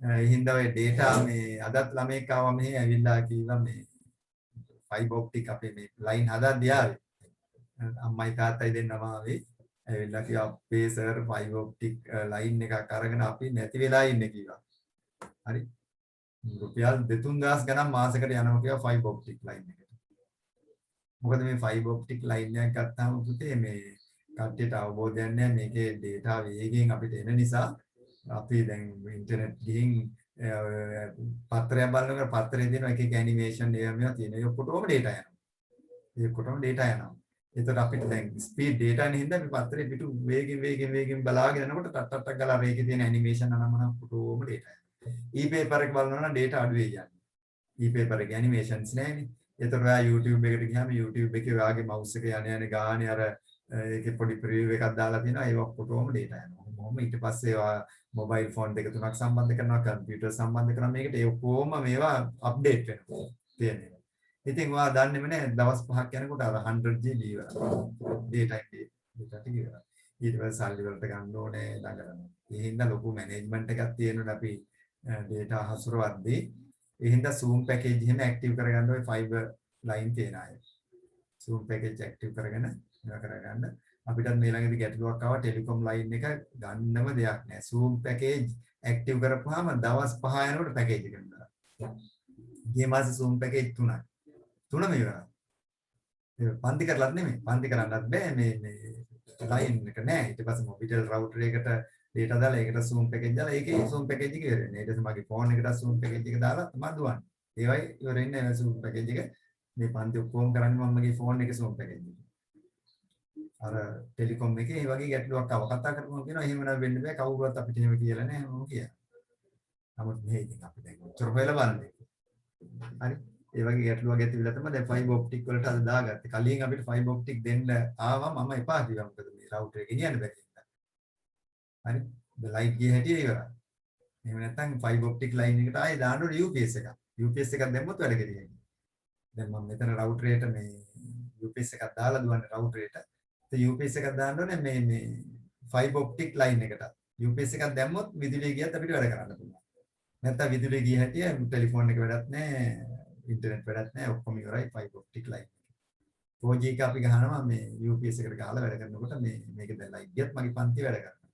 ඒ හින්දා ඔය data මේ අදත් ළමෙක් ආවා මෙහි ඇවිල්ලා කිව්වා මේ ෆයිබර් ඔප්ටික් අපේ මේ ලයින් හදද්දී ආවේ. අම්මයි තාත්තයි දෙන්නම ආවේ. ඇවිල්ලා කිව්වා අපේ සර් ෆයිබර් ඔප්ටික් ලයින් එකක් අරගෙන අපි නැති වෙලා ඉන්නේ කිව්වා. හරි. රුපියල් 2-3000 ගණන් මාසෙකට යනවා කිව්වා ෆයිබර් ඔප්ටික් ලයින් එකට. මොකද මේ ෆයිබර් ඔප්ටික් ලයින් එකක් ගත්තාම පුතේ මේ කට්ටියට අවබෝධයක් නැහැ මේකේ data වේගයෙන් අපිට එන නිසා අපි දැන් ඉන්ටර්නෙට් ගිහින් පත්‍රයක් බලනකොට පත්‍රයේ තියෙන එක එක ඇනිමේෂන් ඒවා තියෙන ඒ ඔක්කොටම data යනවා. ඒ ඔක්කොටම data යනවා. ඒතකොට අපිට දැන් ස්පීඩ් data නේ හින්දා අපි පත්‍රේ පිටු වේගෙන් බලාගෙන යනකොට ටක් ගාලා මේකේ තියෙන ඇනිමේෂන් අනම්මනම් ඔක්කොටම data යනවා. e-paper එක බලනවා නම් data අඩු වෙයි යන්නේ. e-paper එකේ ඇනිමේෂන්ස් නැහැනේ. ඒතකොට ඔයා YouTube එකට ගියාම YouTube එකේ ඔයාගේ mouse එක යන ගානේ අර ඒකේ පොඩි preview එකක් දාලා තියෙනවා ඒක ඔක්කොටම data යනවා. මොහොම ඊට පස්සේ ඔයා මොබයිල් ෆෝන් දෙක තුනක් සම්බන්ධ කරනවා කම්පියුටර් සම්බන්ධ කරනවා මේකට ඒ ඔක්කොම මේවා අප්ඩේට් වෙනවා තියෙනවා. ඉතින් ඔයා දන්නේම නැහැ දවස් 5ක් යනකොට අර 100GB ඉවරයි. data ටික ඉවරයි. ඊට පස්සේ සල්ලි වලට ගන්න ඕනේ දඟලනවා. ඒ හින්දා ලොකු මැනේජ්මන්ට් එකක් තියෙනවා අපි data හසුරවද්දී. ඒ හින්දා Zoom package එහෙම ඇක්ටිව් කරගන්න ඔය fiber line තියෙන අය. Zoom package ඇක්ටිව් කරගෙන ඒවා කරගන්න. අපිට මේ ළඟදී ගැටලුවක් ආවා ටෙලිකොම් ලයින් එක ගන්නම දෙයක් නැහැ. Zoom පැකේජ් ඇක්ටිව් කරපුවාම දවස් 5 යනකොට පැකේජ් එක ගන්නවා. මේ මාසේ Zoom පැකේජ් 3යි. 3ම ඉවරයි. ඒක පන්ති කරලත් නෙමෙයි. පන්ති කරන්නත් බෑ මේ ලයින් එක නෑ. ඊට පස්සේ මොබිටෙල් රවුටර් එකට data දාලා ඒකට Zoom පැකේජ් දාලා ඒකේ Zoom පැකේජ් එක ඉවර වෙනවා. ඊට පස්සේ මගේ ෆෝන් එකට Zoom පැකේජ් එක දාලා තමයි දුවන්නේ. ඒවයි ඉවර වෙන්නේ Zoom පැකේජ් එක. මේ පන්ති ඔක්කොම කරන්නේ මම මගේ ෆෝන් එකේ Zoom පැකේජ් එක. අර ටෙලිකොම් එකේ මේ වගේ ගැටලුවක් ආව කතා කරපුවම කියනවා එහෙම නෑ වෙන්න බෑ කවුරුවත් අපිට එහෙම කියලා නෑ මම කියනවා. නමුත් මේ ඉතින් අපි දැන් උත්තර හොයලා බලන්නේ. හරි. ඒ වගේ ගැටලුවක් ඇතිවිලා තමයි දැන් ෆයිබර් ඔප්ටික් වලට අද දාගත්තේ. කලින් අපිට ෆයිබර් ඔප්ටික් දෙන්න ආවා මම එපා කිව්වා මොකද මේ රවුටර් එක ගෙනියන්න බැරි නිසා. හරි. ද ලයිට් ගිය හැටි ඉවරයි. එහෙම නැත්නම් ෆයිබර් ඔප්ටික් ලයින් එකට ආයේ දාන්න ඕනේ UPS එකක්. UPS එකක් දැම්මොත් වැඩ කෙරෙන්නේ. දැන් මම මෙතන රවුටර් එකට මේ UPS එකක් දාලා දුවන්නේ රවුටර් එකට. UPS එකක් දාන්න ඕනේ මේ ෆයිබර් ඔප්ටික් ලයින් එකට. UPS එකක් දැම්මොත් විදුලිය ගියත් අපිට වැඩ කරන්න පුළුවන්. නැත්නම් විදුලිය ගිය හැටි ටෙලිෆෝන් එක වැඩක් නැහැ, ඉන්ටර්නෙට් වැඩක් නැහැ, ඔක්කොම ඉවරයි ෆයිබර් ඔප්ටික් ලයින්. 4G එක අපි ගහනවා මේ UPS එකට ගහලා වැඩ කරනකොට මේක දැන් ලයිට් ගියත් මගේ පන්ති වැඩ කරනවා.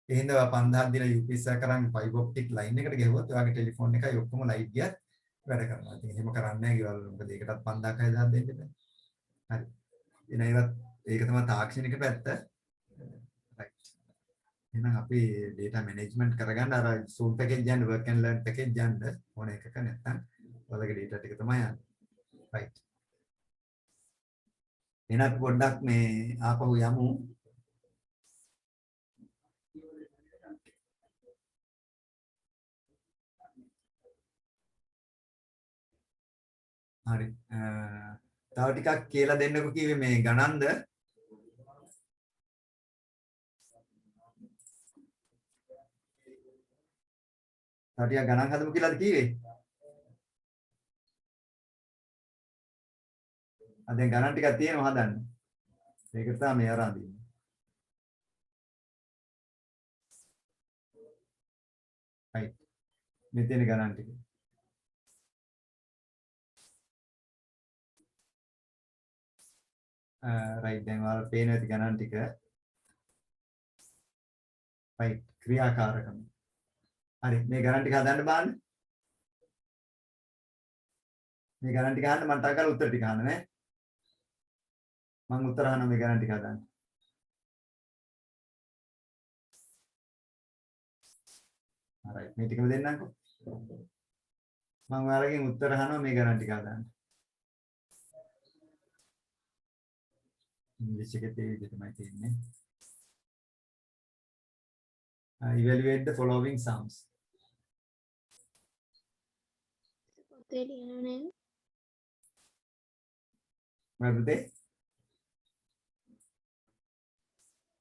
ඒ හින්දා 5000ක් දීලා UPS එක කරන් ෆයිබර් ඔප්ටික් ලයින් එකට ගහුවොත් ඔයාගේ ටෙලිෆෝන් එකයි ඔක්කොම ලයිට් ගියත් වැඩ කරනවා. ඉතින් එහෙම කරන්නේ නැහැ ගෙවල් වල. මොකද ඒකටත් 5000ක් 6000ක් දෙන්න බෑ. හරි. ඒක තමයි තාක්ෂණික පැත්ත. රයිට්. එහෙනම් අපි data management කරගන්න අර Zoom package යන්න work and learn package යන්න ඕන එකක නැත්තම් ඔයාලගේ data ටික තමයි යන්නේ. රයිට්. එහෙනම් පොඩ්ඩක් මේ ආපහු යමු. හරි. තව ටිකක් කියලා දෙන්නකෝ කිව්වේ මේ ගණන්ද තව ටිකක් ගණන් හදමු කියලාද කිව්වේ? දැන් ගණන් ටිකක් තියෙනවා හදන්න. ඒක තමයි මේ අරන් දින්නේ. right මේ තියෙන ගණන් ටික. right දැන් ඔයාලා පේන ඇති ගණන් ටික. right ක්‍රියාකාරකම්. හරි මේ ගණන් ටික හදන්න බලන්න. මේ ගණන් ටික අහන්න මම ටක් ගාලා උත්තර ටික අහන්න නේ. මම උත්තර අහන්න මේ ගණන් ටික හදන්න. right මේ ටිකම දෙන්නම්කෝ. මම ඔයාලගෙන් උත්තර අහනවා මේ ගණන් ටික හදන්න. ඉංග්‍රීසි එකේ තේ විදිහට තමයි තියෙන්නේ. Evaluate the following sums. පොතේ ලියනවා නේද? මොකද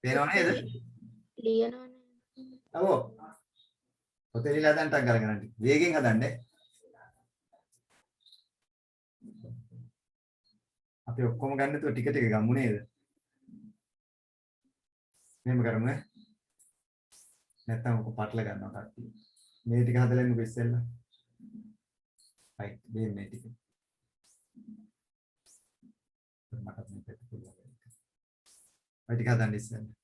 පේනව නේද? ලියනවා නේද? ඔව්. පොතේ ලියලා හදන්න ටක් ගාලා ගන්න. වේගෙන් හදන්නේ. අපි ඔක්කොම ගන්න තු ටික ටික ගමු නේද? මෙහෙම කරමු ඈ. නැත්තම් ඔක පටල ගන්නවා කට්ටිය. මේ ටික හදලා ඉන්නකො ඉස්සෙල්ලා. right මේ ටික. මට මේ පැත්ත පුළුවන්. ඔය ටික හදන්න ඉස්සෙල්ලා.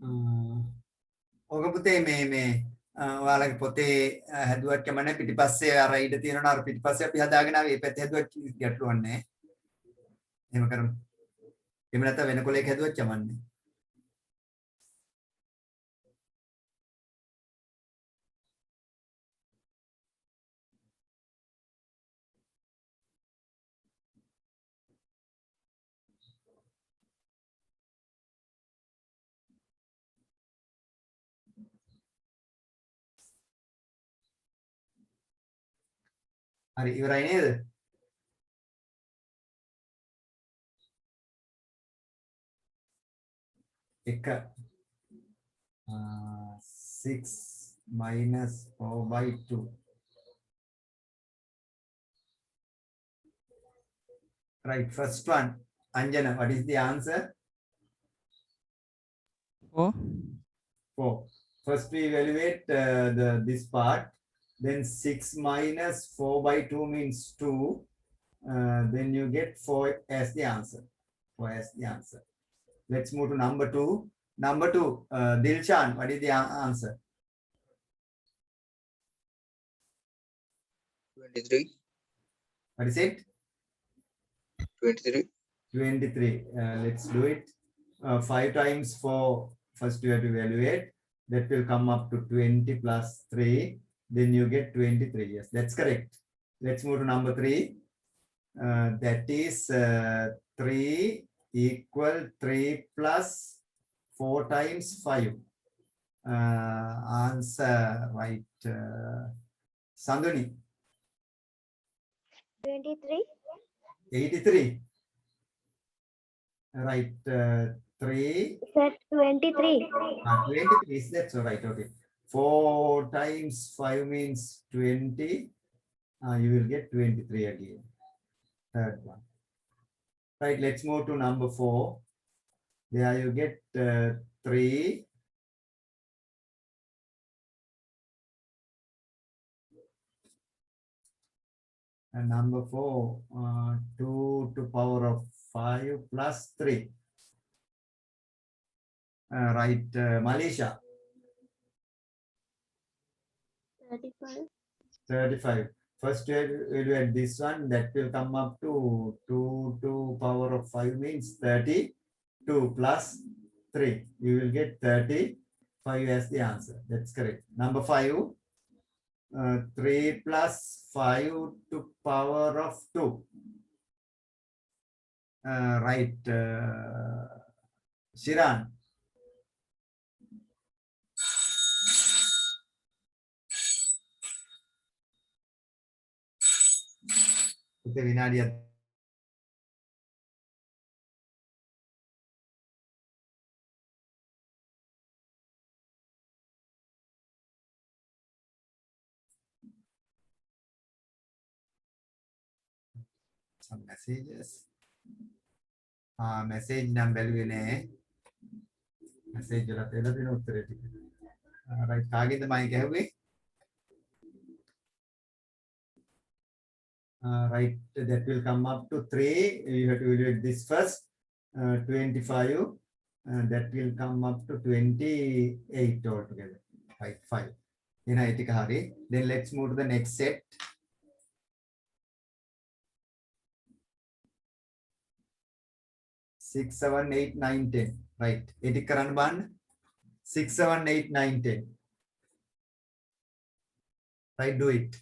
ඕක පුතේ මේ ඔයාලගේ පොතේ හැදුවත් කමන්නේ පිටිපස්සේ අර ඉඩ තියෙනවා අර පිටිපස්සේ අපි හදාගෙන ආවේ මේ පැත්තේ හැදුවත් ගැටලුවක් නැහැ. එහෙම කරමු. එහෙම නැත්නම් වෙන කොලයක හැදුවත් කමන්නේ. හරි ඉවරයි නේද? එක 6 minus 4/2. Right, first one. Anjana, what is the answer? 4. 4. First we evaluate this part. Then 6 minus 4/2 means 2. Then you get 4 as the answer. 4 as the answer. Let's move to number 2. Number 2, Dilshan, what is the answer? 23. What is it? 23. 23. Let's do it. 5 times 4. First you have to evaluate. That will come up to 20 plus 3. Then you get 23. Yes, that's correct. Let's move to number 3. That is 3 equal 3 plus 4 times 5. Answer right. Sandhuni. 23. 83. Right. 3. Set 23. 23 is that so right? Okay. 4 times 5 means 20. You will get 23 again. Third one. Right. Let's move to number 4. There you get 3. And number 4, 2 to power of 5 plus 3. Right, Malaysia. 35. 35. First you evaluate this one, that will come up to 2 to power of 5 means 32 plus 3. You will get 35 as the answer. That's correct. Number 5, 3 plus 5 to power of 2. Right, Shiran. Kita විනාඩියක් some messages. Message නම් බැලුවේ නෑ. Message වල දෙලා දෙන උත්තරේ ටික. Right, කාගෙන්ද mic ඇහුවේ? Right, that will come up to 3. You have to evaluate this first. 25. That will come up to 28 altogether. Right, 5. Then let's move to the next set. Six, 7, 8, 9, 10. Right. Eti karan ban. 6, 7, 8, 9, 10. Right, do it.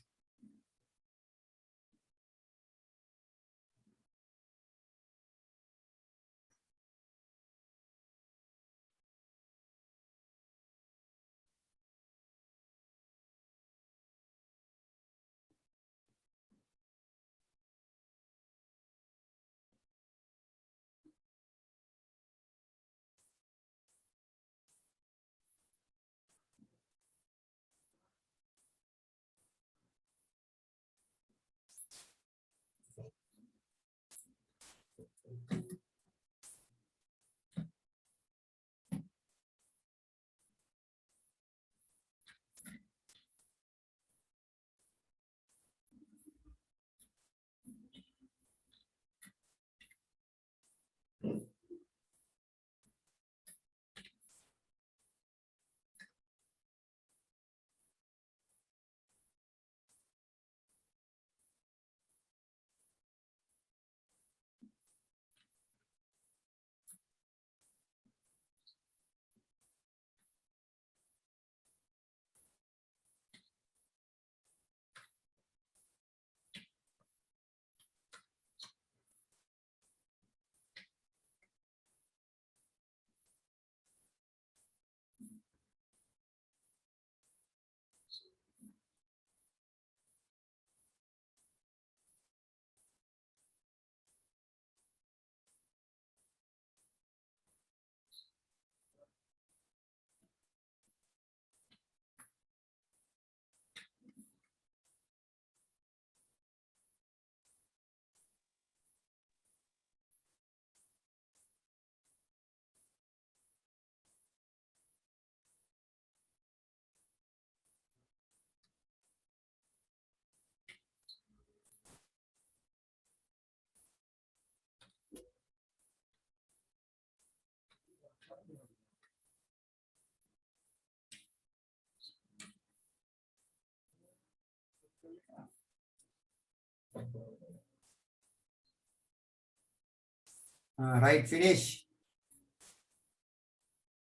Right, finish.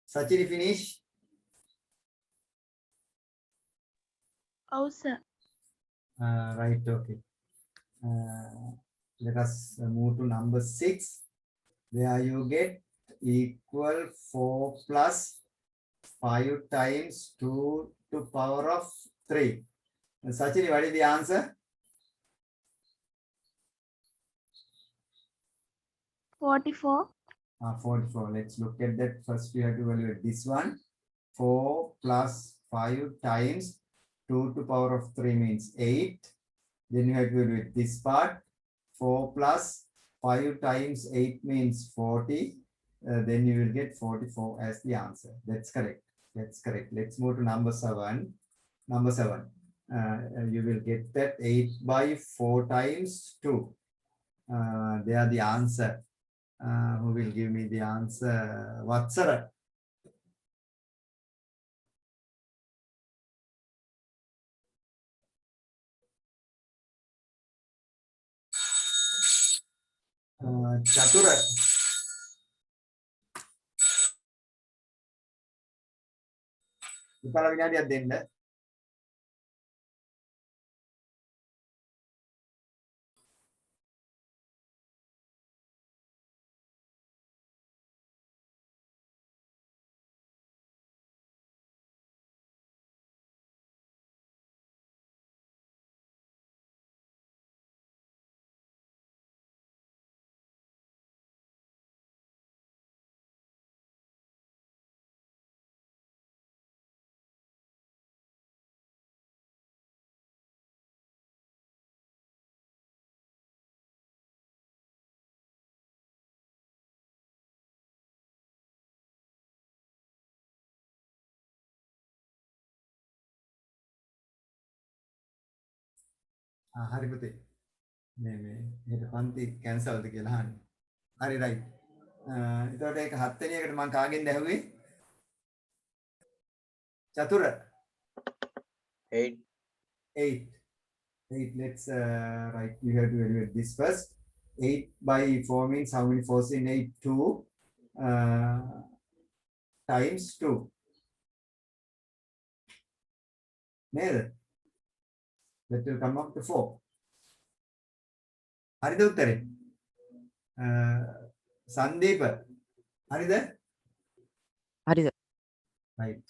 Sachiri, finish. Oh, sir. Right, okay. Let us move to number 6. Where you get equal 4 plus 5 times 2 to power of 3. Sachiri, what is the answer? 44. 44. Let's look at that. First, we have to evaluate this one. 4 plus 5 times 2 to power of 3 means 8. Then you have to evaluate this part. 4 plus 5 times 8 means 40. Then you will get 44 as the answer. That's correct. That's correct. Let's move to number 7. Number 7. You will get that 8 by 4 times 2. They are the answer. Who will give me the answer? Vatsara. Chatura. Ipala විනාඩියක් දෙන්න. හරි පුතේ. මේ හෙට පන්ති කැන්සල්ද කියලා අහන්නේ. හරි right. එතකොට ඒක 7 වෙනි එකට මම කාගෙන්ද ඇහුවේ? චතුර. 8. 8. 8. Let's write. You have to evaluate this first. 8 by 4 means how many 4s in 8? 2 times 2. නේද? That will come up to 4. හරිද උත්තරේ? සංදීප හරිද? හරිද? Right.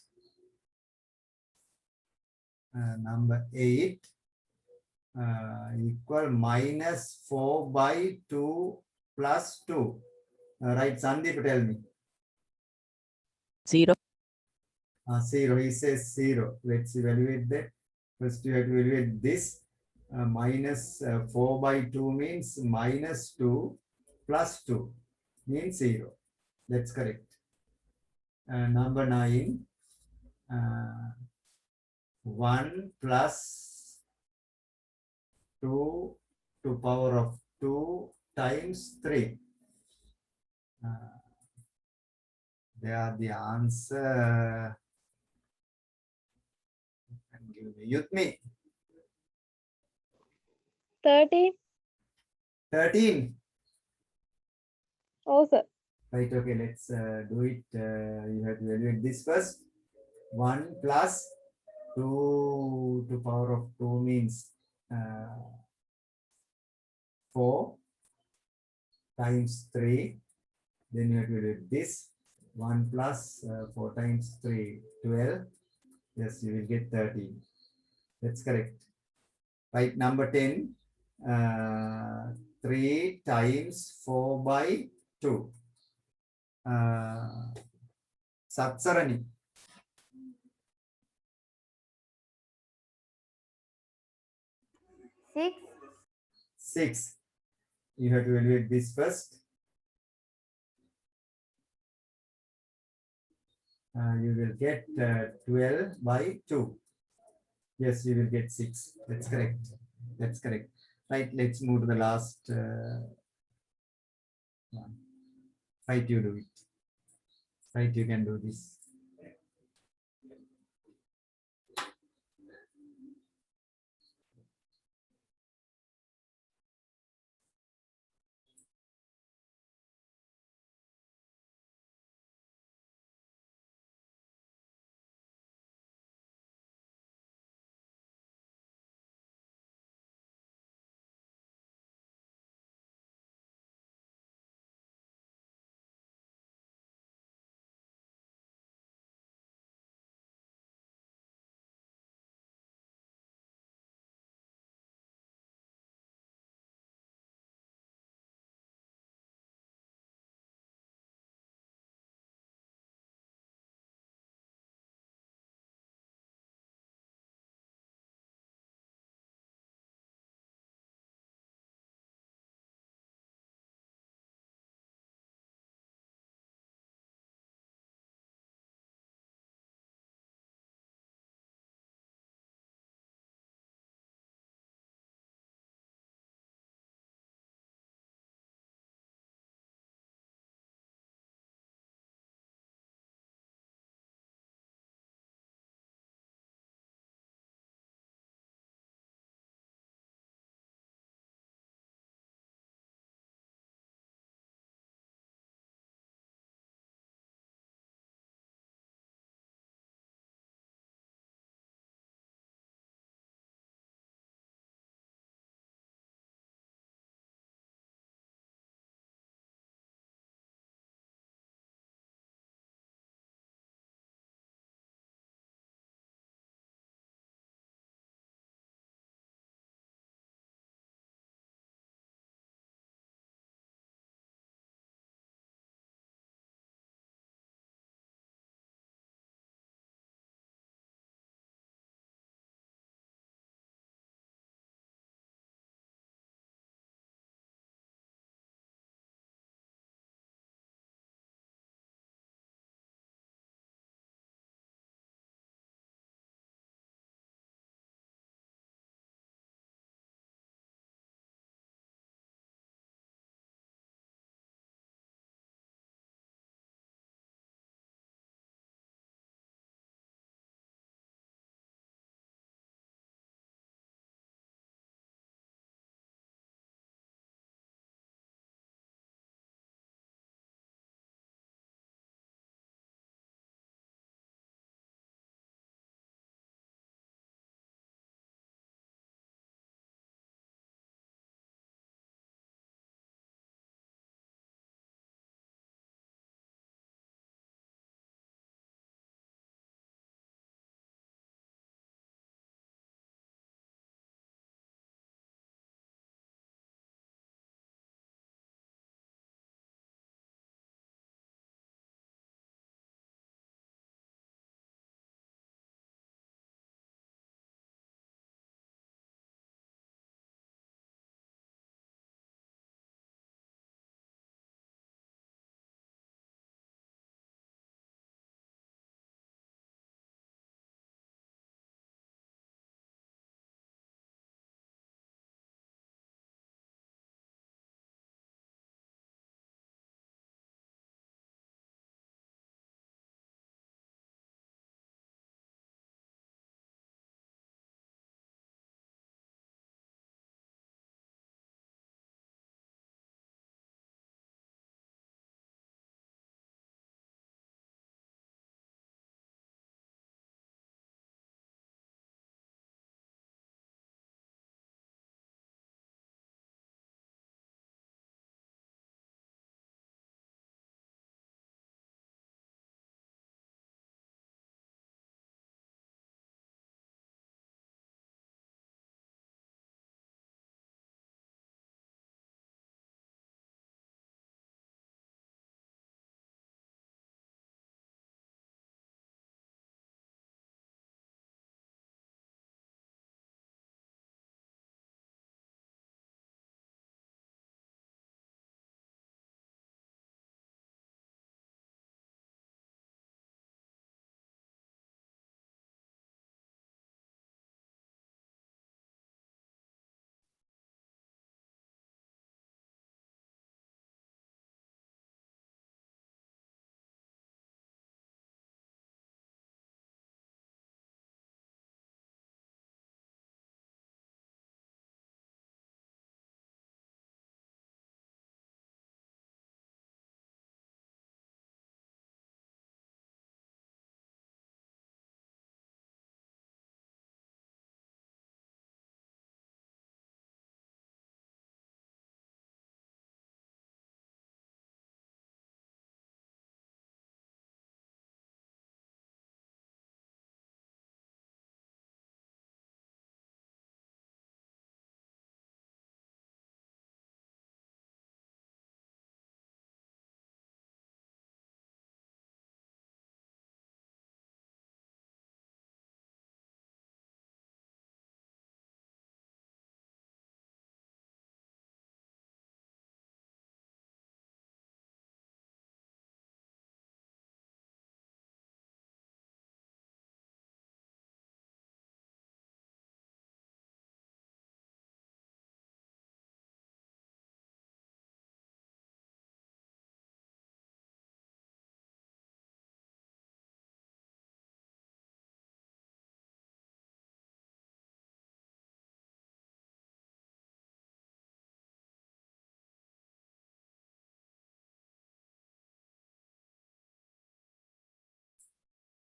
Number 8 equal minus 4 by 2 plus 2. Right, Sandeep, tell me. 0. 0. He says 0. Let's evaluate that. First, you have to evaluate this. Minus 4 by 2 means minus 2 plus 2 means 0. That's correct. Number 9. 1 plus 2 to power of 2 times 3. They are the answer. Yutmi. 13. 13. Oh, sir. Right, okay, let's do it. You have to evaluate this first. 1 plus 2 to power of 2 means 4 times 3. Then you have to evaluate this. 1 plus 4 times 3, 12. Yes, you will get 13. That's correct. Right, number 10. 3 times 4 by 2. Satsarani. 6. 6. You have to evaluate this first. You will get 12 by 2. Yes, you will get 6. That's correct. That's correct. Right, let's move to the last one. Right, you do it. Right, you can do this.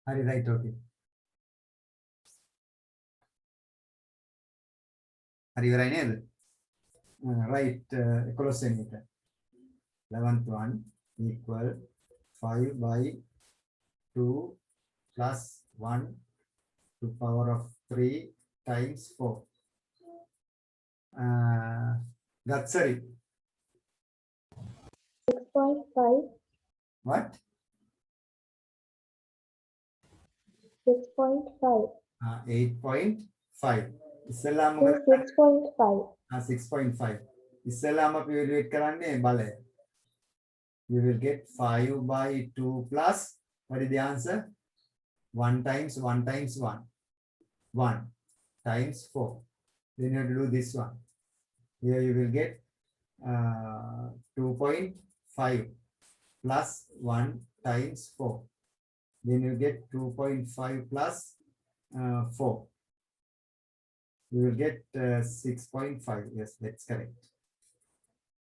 හරි right okay. හරි ඉවරයි නේද? right 11 වෙනි එක. 11th one equal 5 by 2 plus 1 to power of 3 times 4. Gatsari. 6.5. What? 6.5. 8.5. ඉස්සෙල්ලාම So 6.5. 6.5. ඉස්සෙල්ලාම අපි evaluate කරන්නේ බලය. You will get 5 by 2 plus, what is the answer? 1 times 1 times 1. 1 times 4. Then you have to do this one. Here you will get 2.5 plus 1 times 4. Then you get 2.5 plus 4. You will get 6.5. Yes, that's correct.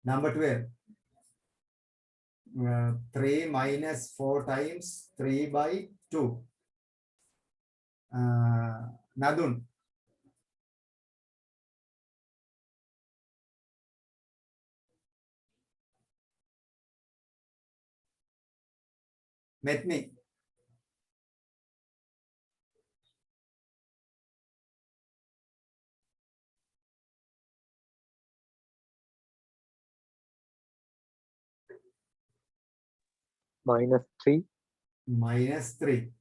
Number 12. 3 minus 4 times 3 by 2. Nadun. Metni. -3. -3.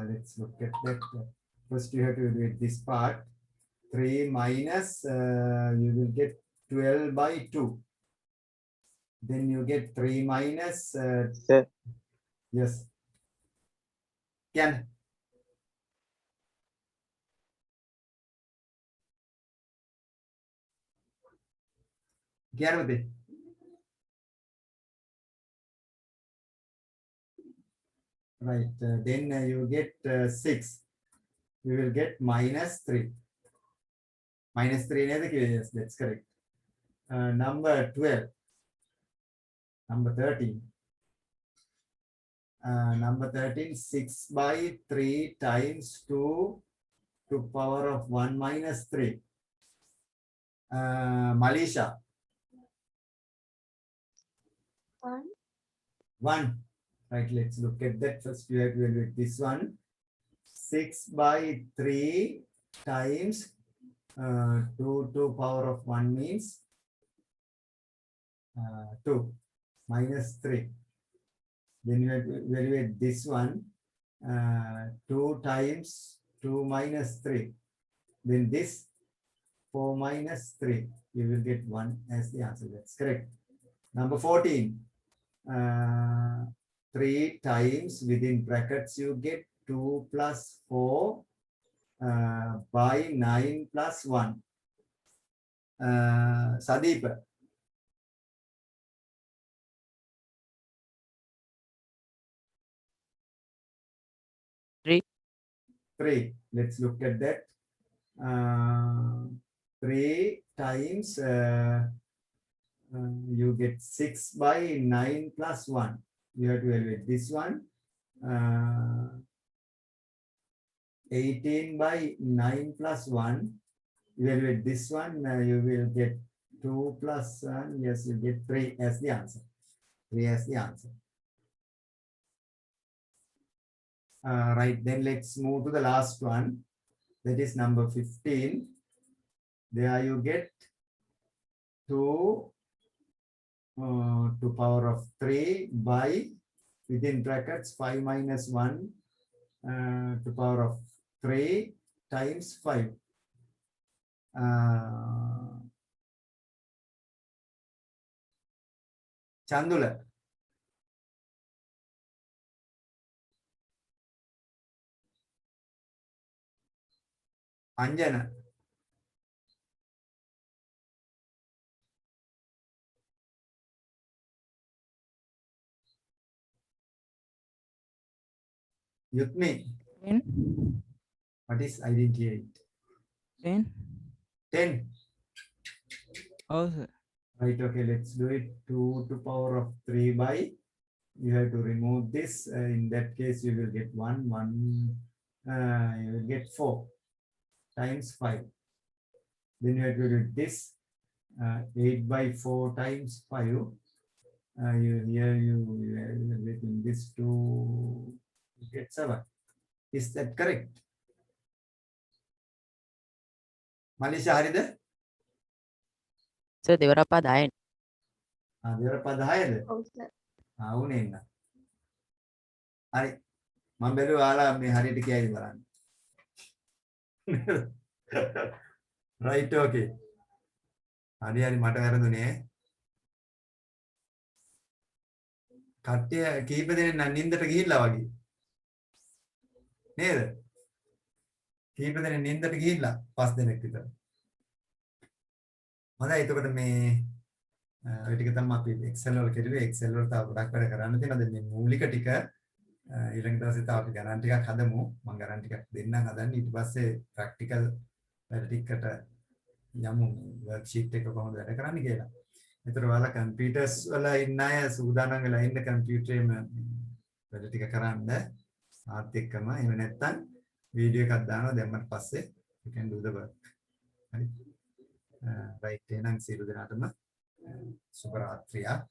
Let's look at that. First, you have to do it this part. 3 minus, you will get 12 by 2. Then you get 3 minus, Sir, yes. Can. Gyarmati. Right, then you get 6. You will get -3. -3 yes, that's correct. Number 12. Number 13. Number 13, 6 by 3 times 2 to power of 1 minus 3. Malisha. 1. 1. Right, let's look at that. First, you have to evaluate this one. 6 by 3 times 2 to power of 1 means 2 minus 3. Then you have to evaluate this one. 2 times 2 minus 3. Then this 4 minus 3. You will get 1 as the answer. That's correct. Number 14. 3 times within brackets you get 2 plus 4 by 9 plus 1. Sadeepa. 3. Let's look at that. 3 times you get 6 by 9 plus 1. You have to evaluate this one. 18 by 9 plus 1. Evaluate this one. You will get 2 plus 1. Yes, you get 3 as the answer. 3 as the answer. Right, then let's move to the last one. That is number 15. There you get 2 to power of 3 by within brackets 5 minus 1 to power of 3 times 5. Chandula. Anjana. Yutmi. 10. What is I didn't hear it. 10. 10. Oh, sir. Right, okay, let's do it. 2 to power of 3 by you have to remove this. In that case, you will get 1, 1, you will get 4 times 5. Then you have to do this 8 by 4 times 5. You are getting this to get 7. Is that correct? Manisha, හරිද? Sir දෙවරපා 10. දෙවරපා 10ද? ඔව් sir. වුනේ නෑ. හරි. මම බැලුවා ඔයාලා මේ හරියට කියයිද බලන්න. right, okay. හරි මට වැරදුනේ. කට්ටිය කීප දෙනෙක් නම් නින්දට ගිහිල්ලා වගේ. නේද? කීප දෙනෙක් නින්දට ගිහිල්ලා 5 දෙනෙක් විතර. හොඳයි එතකොට මේ ඔය ටික තමයි අපි Excel වල කෙරුවේ. Excel වල තව ගොඩක් වැඩ කරන්න තියෙනවා. දැන් මේ මූලික ටික ඊළඟ දවසේ තව අපි ගණන් ටිකක් හදමු. මම ගණන් ටිකක් දෙන්නම් හදන්නේ. ඊට පස්සේ ප්‍රැක්ටිකල් වැඩ ටිකට යමු. වර්ක්ෂීට් එක කොහොමද වැඩ කරන්නේ කියලා. ඒතර ඔයාලා කම්පියුටර්ස් වල ඉන්න අය සූදානම් වෙලා ඉන්න කම්පියුටරේම වැඩ ටික කරන්න. ආත් එක්කම එහෙම නැත්නම් වීඩියෝ එකක් දානවා දැම්මට පස්සේ you can do the work. හරි. right එහෙනම් සියලු දෙනාටම සුබ රාත්‍රියක්.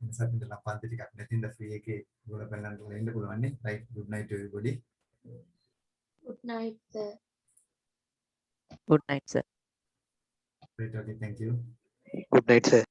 ඉන්සත් ඉඳලා පන්ති ටිකක් නැතිඳ ෆ්‍රී එකේ ගොඩ බලන්න ඉන්න පුළුවන් නේ. right, good night to everybody. Good night sir. Good night, sir. Great, okay, thank you. Good night, sir.